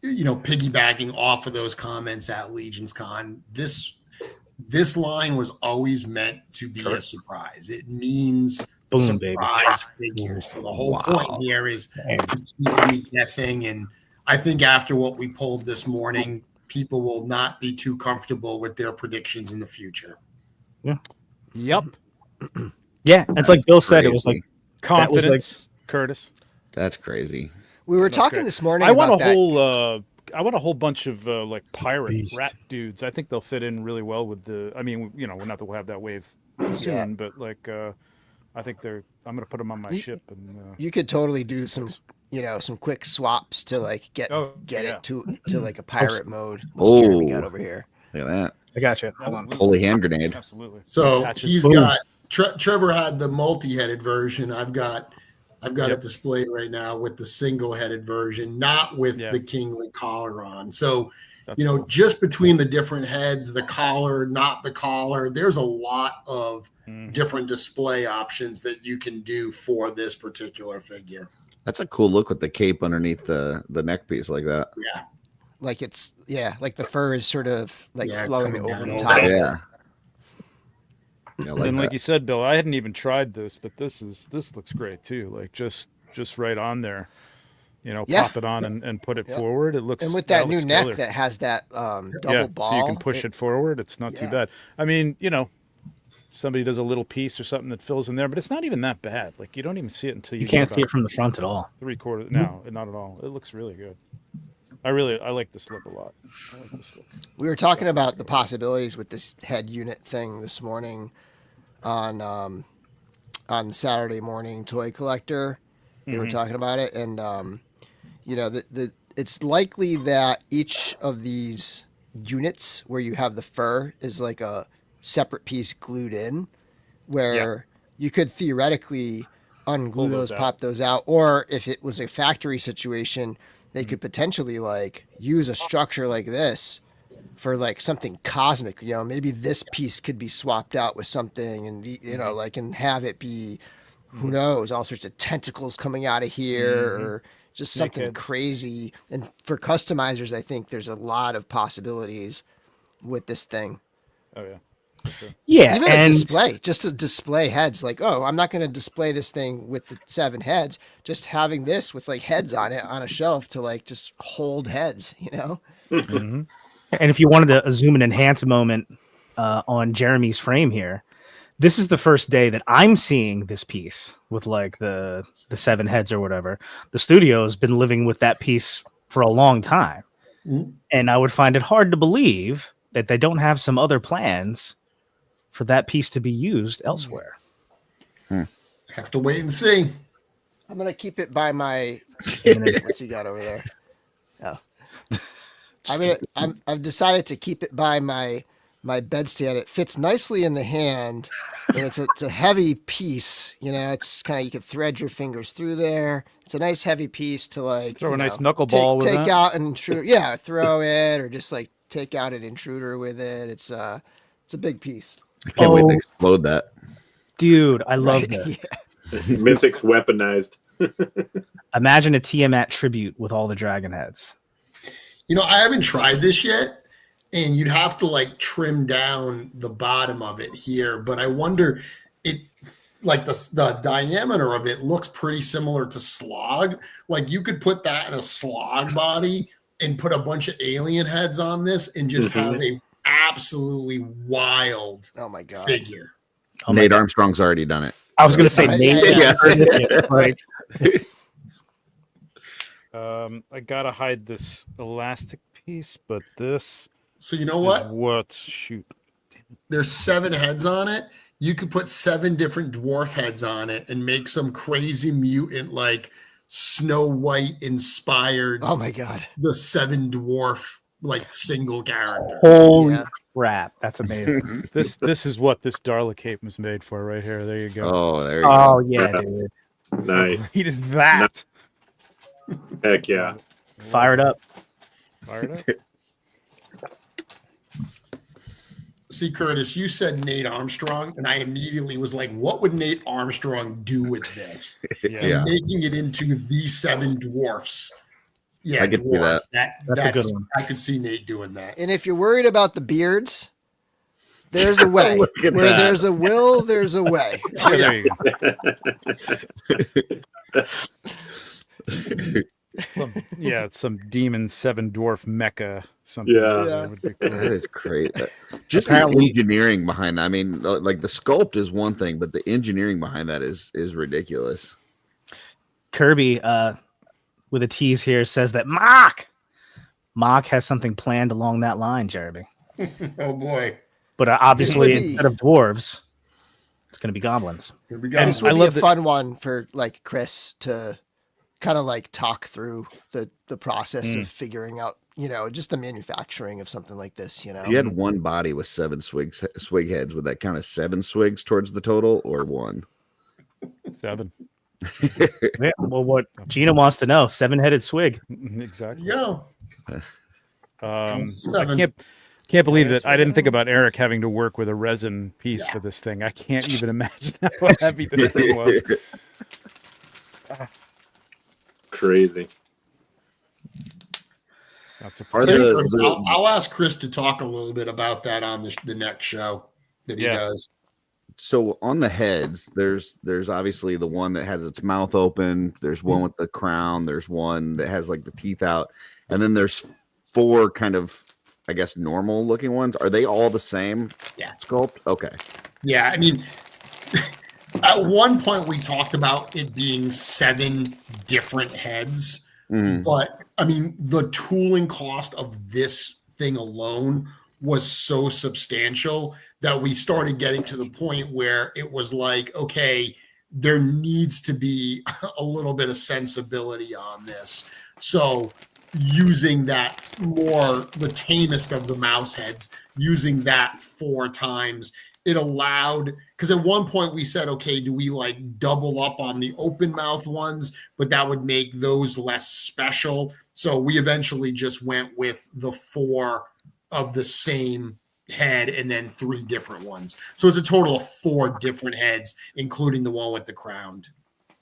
piggybacking off of those comments at Legions Con, this line was always meant to be a surprise. It means surprise figures. So the whole point here is to keep you guessing. And I think after what we pulled this morning, people will not be too comfortable with their predictions in the future. Yeah. Yep. Yeah. It's like Bill said, it was like confidence, Curtis. That's crazy. We were talking this morning I about want that. I want a whole bunch of like pirate rat dudes. I think they'll fit in really well with the. I mean, not that we'll have that wave soon, but like, I think I'm going to put them on my ship. And you could totally do some quick swaps to like get it to like a pirate mode. Which Jeremy got over here. Look at that. I got you. Holy hand grenade. Absolutely. So he's got Trevor had the multi-headed version. I've got it displayed right now with the single-headed version, not with the kingly collar on. So, cool. Just between the different heads, the collar, not the collar, there's a lot of different display options that you can do for this particular figure. That's a cool look with the cape underneath the neck piece like that. Yeah. Like like the fur is sort of like flowing over the top. Yeah. And like you said, Bill, I hadn't even tried this, but this looks great too. Like just right on there, pop it on and put it forward. It looks, and with that new neck that has that double ball, so you can push it forward. It's not too bad. I mean, somebody does a little piece or something that fills in there, but it's not even that bad. Like you don't even see it until you can't see it from the front at all. 3/4. No, not at all. It looks really good. I like this look a lot. I like this look. We were talking about the possibilities with this head unit thing this morning on Saturday Morning Toy Collector. They were talking about it, and it's likely that each of these units where you have the fur is like a separate piece glued in, where you could theoretically unglue those, pop those out, or if it was a factory situation, they could potentially like use a structure like this for like something cosmic. Maybe this piece could be swapped out with something, and like, and have it be, who knows, all sorts of tentacles coming out of here, or just something Snakeheads. crazy. And for customizers, I think there's a lot of possibilities with this thing. Oh yeah. Yeah, Even a and display, just to display heads. Like, oh, I'm not going to display this thing with the 7 heads. Just having this with like heads on it on a shelf to like just hold heads. and if you wanted a zoom and enhance moment on Jeremy's frame here, this is the first day that I'm seeing this piece with like the 7 heads or whatever. The studio has been living with that piece for a long time, and I would find it hard to believe that they don't have some other plans for that piece to be used elsewhere. Have to wait and see. I'm going to keep it by my. What's he got over there? Oh. I've decided to keep it by my bedstand. It fits nicely in the hand, and it's a heavy piece. It's kind of, you can thread your fingers through there. It's a nice heavy piece to like Throw a nice knuckleball with take that. out an intruder. Yeah, throw it, or just like take out an intruder with it. It's a big piece. I can't wait to explode that. Dude, I love this. Yeah. Mythic's weaponized. Imagine a Tiamat tribute with all the dragon heads. I haven't tried this yet, and you'd have to like trim down the bottom of it here. But I wonder, like the diameter of it looks pretty similar to Slog. Like you could put that in a Slog body and put a bunch of alien heads on this and just have a absolutely wild figure. Nate Armstrong's already done it. I was going to say Nate. Yeah. Right. I gotta hide this elastic piece, but this. So you know what? Shoot. There's 7 heads on it. You could put 7 different dwarf heads on it and make some crazy mutant like Snow White inspired. Oh my god! The 7 dwarf like single character. Holy crap, that's amazing. This is what this Darla cape was made for right here. There you go. Oh, there you Oh go. yeah, dude. Nice. He does that. Heck yeah. Fire it up. Fire it up. See, Curtis, you said Nate Armstrong, and I immediately was like, what would Nate Armstrong do with this? Yeah. Making it into the 7 dwarfs. Yeah, I could do that. That's a good one. I could see Nate doing that. And if you're worried about the beards, there's a way. Look Where at that. there's a will, there's a way. Yeah, there you go. Some demon 7 dwarf mecha something. Yeah. That would be cool. That is great. Just Apparently- the engineering behind that. I mean, like the sculpt is one thing, but the engineering behind that is ridiculous. Kirby, with a tease here, says that Mock has something planned along that line, Jeremy. Oh boy. But obviously, This would be- instead of dwarves, it's going to be goblins. Here we go. And this would I be love a fun one for like Chris to kind of like talk through the process of figuring out, just the manufacturing of something like this, If you had one body with 7 swig heads, would that count as 7 swigs towards the total or 1? 7. Yeah, well, what Gina wants to know, 7-headed swig. Exactly. Yeah. I 7. can't believe that I didn't think about Eric having to work with a resin piece for this thing. I can't even imagine how heavy this thing was. Crazy. Not Are surprised. there- I'll ask Chris to talk a little bit about that on the next show that he does. So on the heads, there's obviously the one that has its mouth open. There's one with the crown. There's one that has like the teeth out, and then there's 4 kind of, I guess, normal looking ones. Are they all the same? Yeah. Sculpt. Okay. Yeah, I mean, at one point we talked about it being 7 different heads, but I mean, the tooling cost of this thing alone was so substantial that we started getting to the point where it was like, okay, there needs to be a little bit of sensibility on this. So using that the tamest of the mouse heads, using that 4 times, it allowed, because at one point we said, okay, do we like double up on the open mouth ones, but that would make those less special. So we eventually just went with the 4 of the same head and then 3 different ones. So it's a total of 4 different heads, including the one with the crown.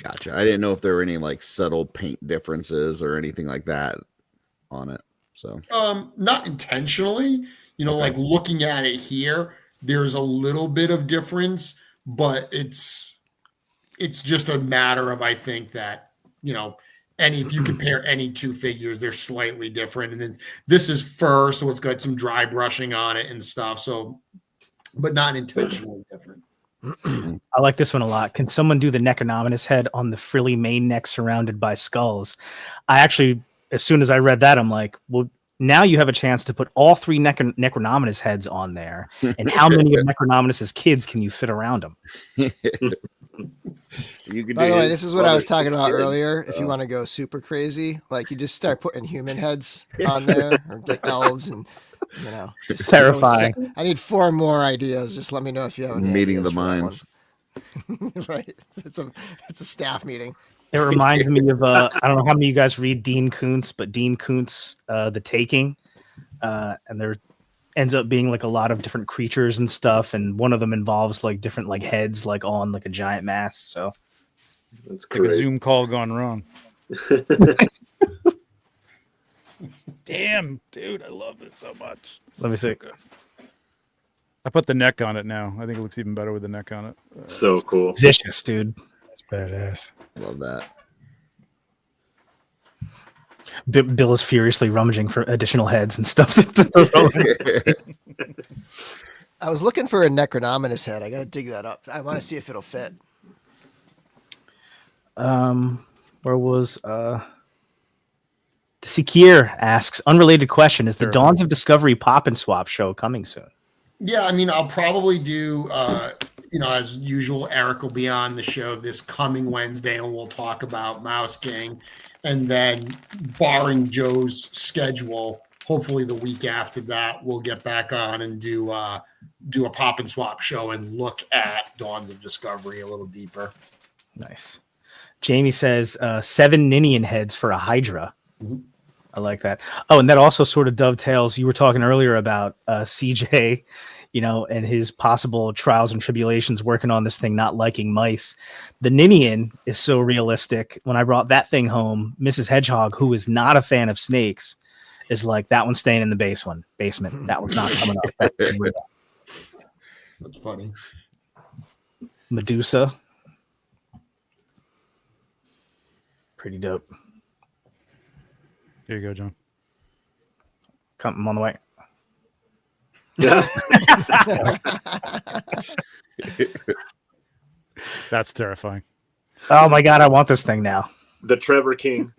Gotcha. I didn't know if there were any like subtle paint differences or anything like that on it. So not intentionally, like looking at it here, there's a little bit of difference, but it's just a matter of, I think that, if you compare any 2 figures, they're slightly different. And then this is fur, so it's got some dry brushing on it and stuff. So, but not intentionally different. I like this one a lot. Can someone do the Necronominus head on the frilly mane neck surrounded by skulls? I actually, as soon as I read that, I'm like, well, now you have a chance to put all 3 Necronominus heads on there. And how many of Necronominus's kids can you fit around them? By the way, this is what I was talking about earlier. If you want to go super crazy, like you just start putting human heads on there or get elves and just terrifying. Really I need 4 more ideas. Just let me know if you have any meeting of ideas the for that minds. one. Right. It's a staff meeting. It reminds me of I don't know how many of you guys read Dean Koontz, but Dean Koontz, The Taking, and there ends up being like a lot of different creatures and stuff, and one of them involves like different like heads like on like a giant mask. So That's like great. a Zoom call gone wrong. Damn, dude, I love this so much. let me see. I put the neck on it now. I think it looks even better with the neck on it. So cool. Vicious, dude. That's badass. Love that. Bill is furiously rummaging for additional heads and stuff. I was looking for a Necronominus head. I got to dig that up. I want to see if it'll fit. Where was Sikir asks, unrelated question, is the Sure. Dawns of Discovery Pop and Swap show coming soon? Yeah, I mean, I'll probably do, as usual, Eric will be on the show this coming Wednesday, and we'll talk about Mouse King. And then, barring Joe's schedule, hopefully the week after that, we'll get back on and do a Pop and Swap show and look at Dawns of Discovery a little deeper. Nice. Jamie says 7 Ninian heads for a Hydra. Mhm. I like that. Oh, and that also sort of dovetails. You were talking earlier about CJ, and his possible trials and tribulations working on this thing, not liking mice. The Ninian is so realistic. When I brought that thing home, Mrs. Hedgehog, who is not a fan of snakes, is like, that one's staying in the basement. That one's not coming up. That's funny. Medusa. Pretty dope. Here you go, John. I'm on the way. Yeah. That's terrifying. Oh my God, I want this thing now. The Trevor King.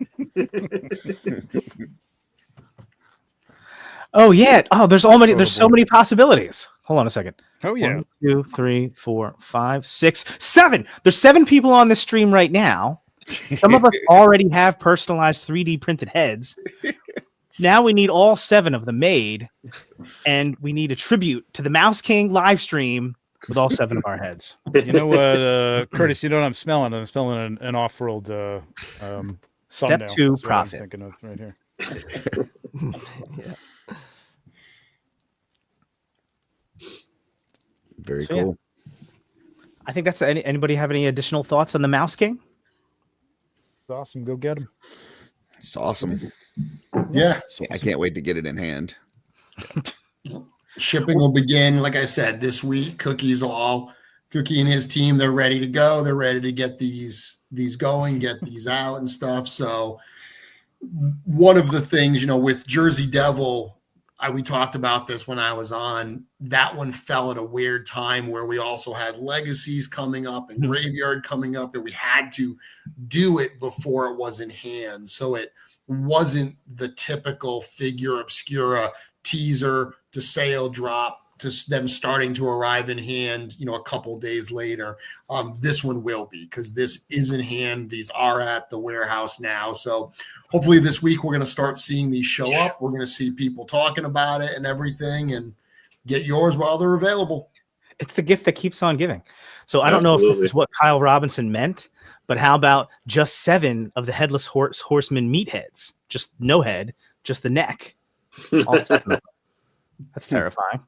Oh yeah. Oh, there's so many possibilities. Hold on a second. Oh yeah. 1, 2, 3, 4, 5, 6, 7. There's 7 people on this stream right now. Some of us already have personalized 3D printed heads. Now we need all 7 of them made, and we need a tribute to the Mouse King live stream with all 7 of our heads. You know what, Curtis? You know what I'm smelling? I'm smelling an off-world Step thumbnail. 2, That's what I'm profit. thinking of right here. Yeah. Very So, yeah. cool. I think that's anybody have any additional thoughts on the Mouse King? It's awesome. Go get him. It's awesome. Yeah. I can't wait to get it in hand. Shipping will begin, like I said, this week. Cookie and his team, they're ready to go. They're ready to get these going, get these out and stuff. So one of the things, with Jersey Devil, we talked about this when I was on. That one fell at a weird time where we also had Legacies coming up and Graveyard coming up, and we had to do it before it was in hand. So it wasn't the typical Figura Obscura teaser to sale drop to them starting to arrive in hand, a couple days later. This one will be, because this is in hand. These are at the warehouse now. So hopefully this week we're going to start seeing these show up. We're going to see people talking about it and everything, and get yours while they're available. It's the gift that keeps on giving. So I don't know if Absolutely. this is what Kyle Robinson meant, but how about just 7 of the Headless Horseman meatheads? Just no head, just the neck. All 7 of them. That's terrifying.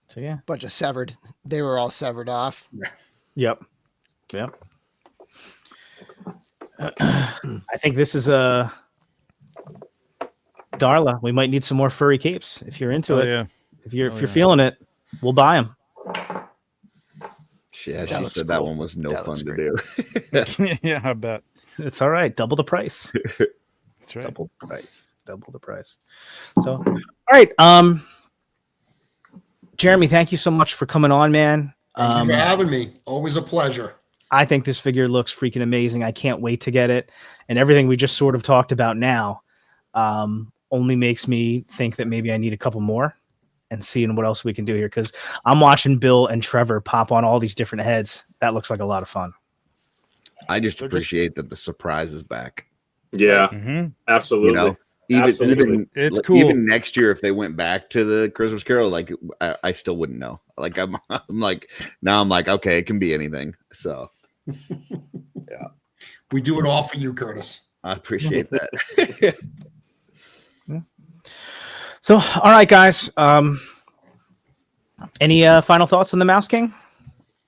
So yeah. Bunch of severed. They were all severed off. Yep. I think this is a Darla. We might need some more furry capes if you're into it. Yeah. If you're feeling it, we'll buy them. Yeah, she looks said that cool. one was no That fun looks to great. do. Yeah, I bet. It's all right. Double the price. That's right. Double the price. Double the price. So, all right. Jeremy, thank you so much for coming on, man. Thank you for having me. Always a pleasure. I think this figure looks freaking amazing. I can't wait to get it. And everything we just sort of talked about now only makes me think that maybe I need a couple more and seeing what else we can do here. Because I'm watching Bill and Trevor pop on all these different heads. That looks like a lot of fun. I just appreciate that the surprise is back. Yeah, absolutely. You know, even It's cool. Even next year, if they went back to the Christmas Carol, like I still wouldn't know. Like I'm like now I'm like, okay, it can be anything. So yeah, we do it all for you, Curtis. I appreciate that. So, all right, guys. Any final thoughts on the Mouse King?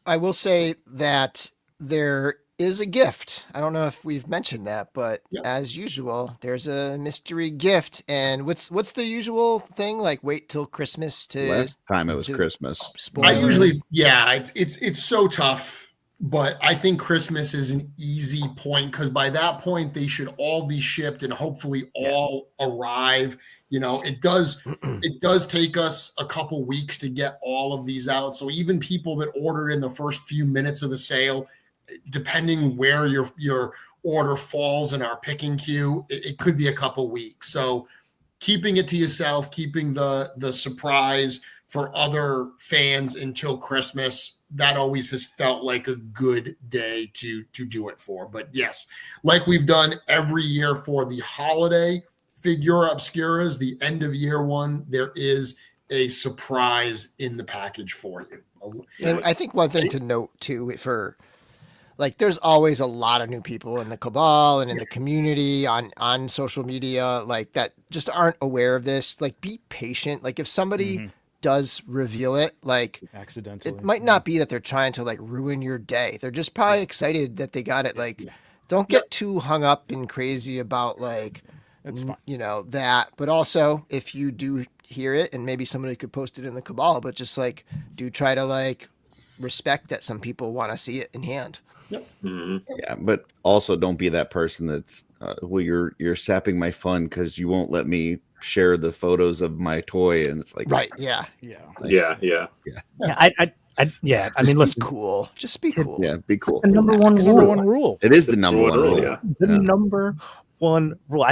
I will say that there is a gift. I don't know if we've mentioned that, but as usual, there's a mystery gift. And what's the usual thing? Like wait till Christmas to Last time it was Christmas. spoil I it? usually, it's so tough, but I think Christmas is an easy point because by that point they should all be shipped and hopefully all arrive. You know, it does take us a couple weeks to get all of these out. So even people that ordered in the first few minutes of the sale, depending where your order falls in our picking queue, it could be a couple weeks. So keeping it to yourself, keeping the surprise for other fans until Christmas, that always has felt like a good day to do it for. But yes, like we've done every year for the holiday Figura Obscuras, the end of year one, there is a surprise in the package for you. And I think one thing to note too, for like, there's always a lot of new people in the cabal and in the community on social media, like that just aren't aware of this. Like, be patient. Like, if somebody does reveal it, like accidentally, it might not be that they're trying to like ruin your day. They're just probably excited that they got it. Like, don't get too hung up and crazy about like, you know, that. But also, if you do hear it, and maybe somebody could post it in the cabal, but just like, do try to like respect that some people want to see it in hand. Yeah, but also don't be that person that's well, you're sapping my fun because you won't let me share the photos of my toy, and it's like I mean, listen, cool. Just be cool. Yeah, be cool. The number one rule. It is the number one rule. Yeah. The number one rule.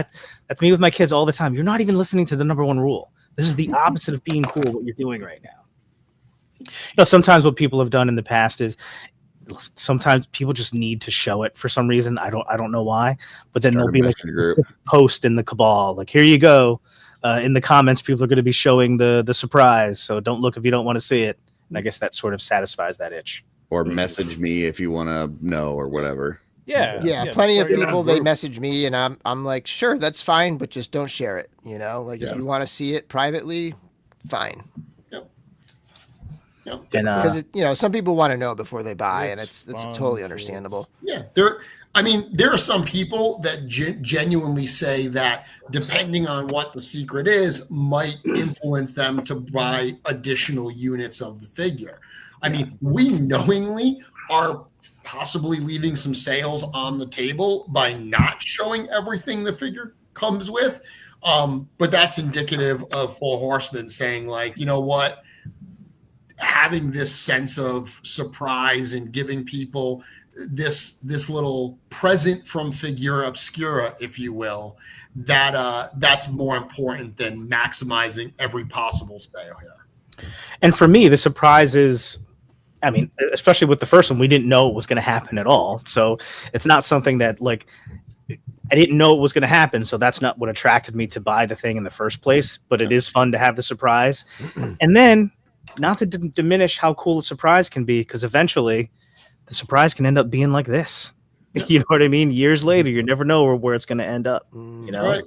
That's me with my kids all the time. You're not even listening to the number one rule. This is the opposite of being cool. What you're doing right now. You know, sometimes what people have done in the past is, sometimes people just need to show it for some reason. I don't know why, but then there'll be like a post in the cabal, like, here you go. In the comments, people are going to be showing the surprise. So don't look if you don't want to see it. And I guess that sort of satisfies that itch. Or message me if you want to know or whatever. Yeah. Plenty of people, they message me and I'm like, sure, that's fine, but just don't share it. You know, like if you want to see it privately, fine. Because you know, some people want to know before they buy, and it's totally understandable. Yeah, there are some people that genuinely say that depending on what the secret is, might influence them to buy additional units of the figure. I mean, we knowingly are possibly leaving some sales on the table by not showing everything the figure comes with, but that's indicative of Four Horsemen saying, like, you know what, having this sense of surprise and giving people this little present from Figura Obscura, if you will, that's more important than maximizing every possible sale here. And for me, the surprise is, I mean, especially with the first one, we didn't know it was going to happen at all. So it's not something that, like, I didn't know it was going to happen. So that's not what attracted me to buy the thing in the first place. But it is fun to have the surprise. And then, not to diminish how cool a surprise can be, because eventually the surprise can end up being like this. You know what I mean? Years later, you never know where it's going to end up. You know? Right.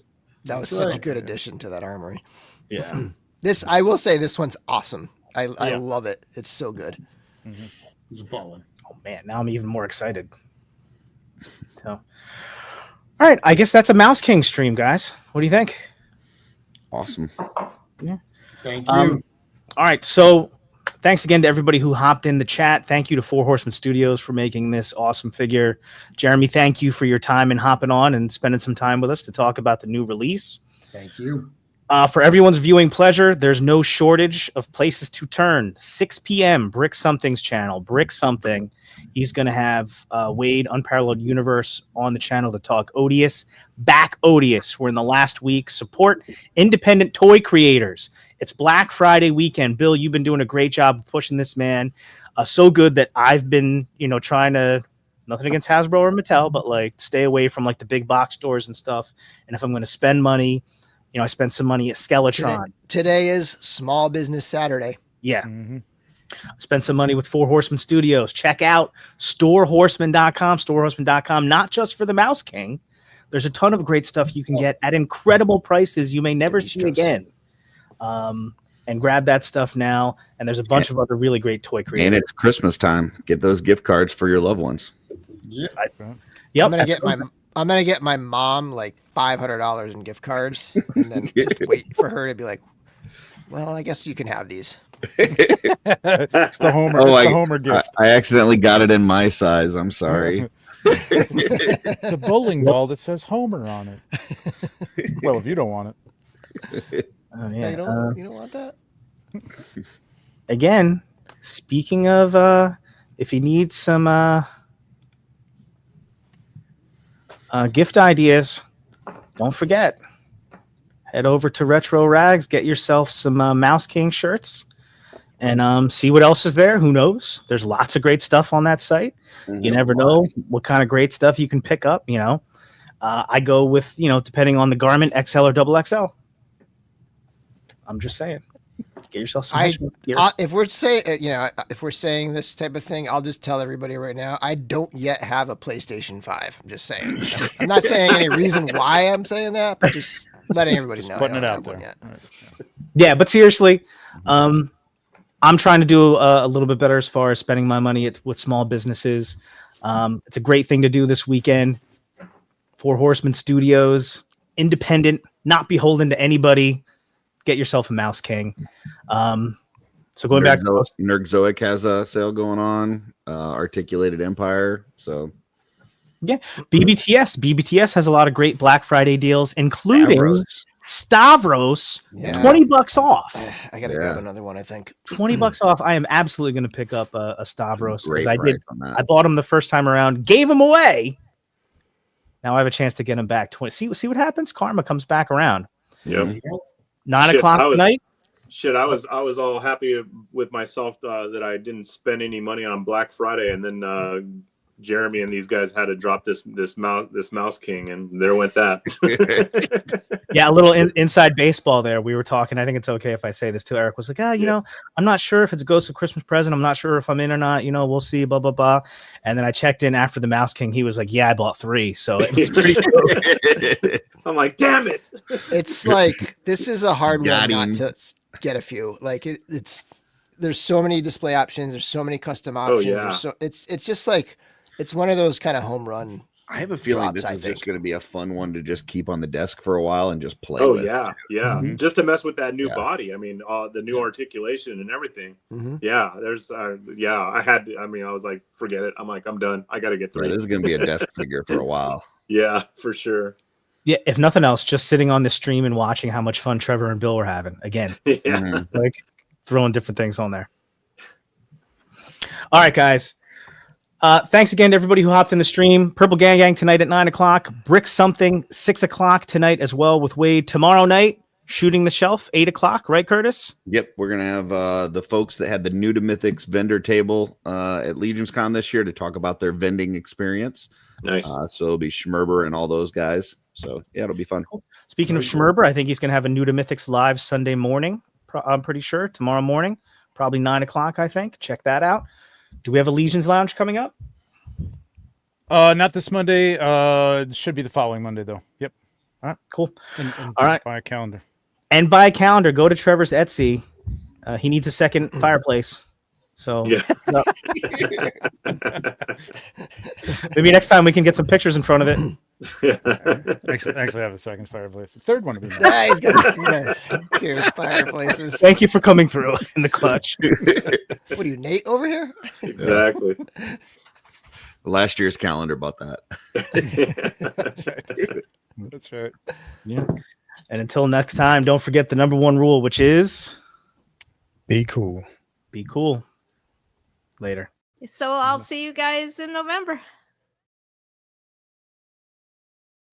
That was That's such a right. good addition to that armory. Yeah. This, I will say, this one's awesome. I Yeah. love it. It's so good. It's a fun one. Oh man, now I'm even more excited. So, all right, I guess that's a Mouse King stream, guys. What do you think? Awesome. Thank you. All right, so thanks again to everybody who hopped in the chat. Thank you to Four Horsemen Studios for making this awesome figure. Jeremy, thank you for your time and hopping on and spending some time with us to talk about the new release. Thank you. For everyone's viewing pleasure, there's no shortage of places to turn. 6 p.m., Brick Something's channel, Brick Something. He's going to have Wade, Unparalleled Universe, on the channel to talk Odious. Back Odious. We're in the last week. Support independent toy creators. It's Black Friday weekend. Bill, you've been doing a great job of pushing this, man. So good that I've been, trying to, nothing against Hasbro or Mattel, but like stay away from like the big box stores and stuff. And if I'm going to spend money, I spent some money at Skeletron. Today is Small Business Saturday. Yeah. Spend some money with Four Horsemen Studios. Check out storehorseman.com, storehorseman.com, not just for the Mouse King. There's a ton of great stuff you can get at incredible prices you may never see again. And grab that stuff now. And there's a bunch of other really great toy creators. And it's Christmas time. Get those gift cards for your loved ones. Yeah. Yep. I'm gonna get my mom like $500 in gift cards, and then just wait for her to be like, "Well, I guess you can have these." It's the Homer. Oh, it's the Homer gift. I accidentally got it in my size. I'm sorry. It's a bowling ball that says Homer on it. Well, if you don't want it. Oh, Yeah, yeah. you don't want that? Again, speaking of if you need some gift ideas, don't forget, head over to Retro Rags, get yourself some Mouse King shirts, and see what else is there. Who knows? There's lots of great stuff on that site. You never know what kind of great stuff you can pick up. I go with, depending on the garment, XL or XXL. I'm just saying, get yourself some gear. If we're saying this type of thing, I'll just tell everybody right now, I don't yet have a PlayStation 5. I'm just saying. I'm not saying any reason why I'm saying that, but just letting everybody know. Putting I it don't out have one there. yet. Yeah, but seriously, I'm trying to do a little bit better as far as spending my money with small businesses. It's a great thing to do this weekend. Four Horsemen Studios, independent, not beholden to anybody. Get yourself a Mouse King. So going back to Nergzoic has a sale going on. Articulated Empire. So yeah, BBTS has a lot of great Black Friday deals, including Stavros. Yeah. $20 off. I gotta grab another one. I think $20 off. I am absolutely going to pick up a Stavros because I price did. on that. I bought him the first time around, gave him away. Now I have a chance to get him back. See what happens. Karma comes back around. Yep. 9 o'clock tonight. Shit, I was all happy with myself that I didn't spend any money on Black Friday, and then Jeremy and these guys had to drop this Mouse King, and there went that. Yeah, a little inside baseball there. We were talking. I think it's okay if I say this too. Eric was like, I'm not sure if it's a Ghost of Christmas Present. I'm not sure if I'm in or not. We'll see. Blah blah blah. And then I checked in after the Mouse King. He was like, yeah, I bought 3. So it's pretty cool. I'm like, damn it! it's like this is a hard Got one him. not to get a few. Like it's there's so many display options. There's so many custom options. yeah. It's just like it's one of those kind of home run. I have a feeling drops, this I is think. just going to be a fun one to just keep on the desk for a while and just play Oh with. yeah. Mhm. Just to mess with that new Yeah. body. I mean, the new articulation and everything. Mhm. Yeah, there's. I had. I mean, I was like, forget it. I'm like, I'm done. I got to get Yeah, 3. this is going to be a desk figure for a while. Yeah, for sure. Yeah, if nothing else, just sitting on the stream and watching how much fun Trevor and Bill were having. Again, Yeah. Mhm. like throwing different things on there. All right, guys. Thanks again to everybody who hopped in the stream. Purple Gang tonight at 9 o'clock. Brick Something 6 o'clock tonight as well with Wade. Tomorrow night, Shooting the Shelf 8 o'clock. Right, Curtis? Yep, we're going to have the folks that had the New to Mythics vendor table at Legions Con this year to talk about their vending experience. Nice. So it'll be Schmerber and all those guys. So yeah, it'll be fun. Speaking of Schmerber, I think he's going to have a New to Mythics live Sunday morning. I'm pretty sure tomorrow morning, probably 9 o'clock. I think. Check that out. Do we have a Legions Lounge coming up? Not this Monday. It should be the following Monday, though. Yep. All right, cool. And All right. buy a calendar. And buy a calendar. Go to Trevor's Etsy. He needs a second fireplace. So Yeah. maybe next time we can get some pictures in front of it. Actually have a second fireplace. The third one would be nice. Yeah, he's got 2 fireplaces. Thank you for coming through in the clutch. What are you, Nate over here? Exactly. Last year's calendar bought that. That's right. That's right. Yeah. And until next time, don't forget the number 1 rule, which is Be cool. be cool. Later. So I'll see you guys in November.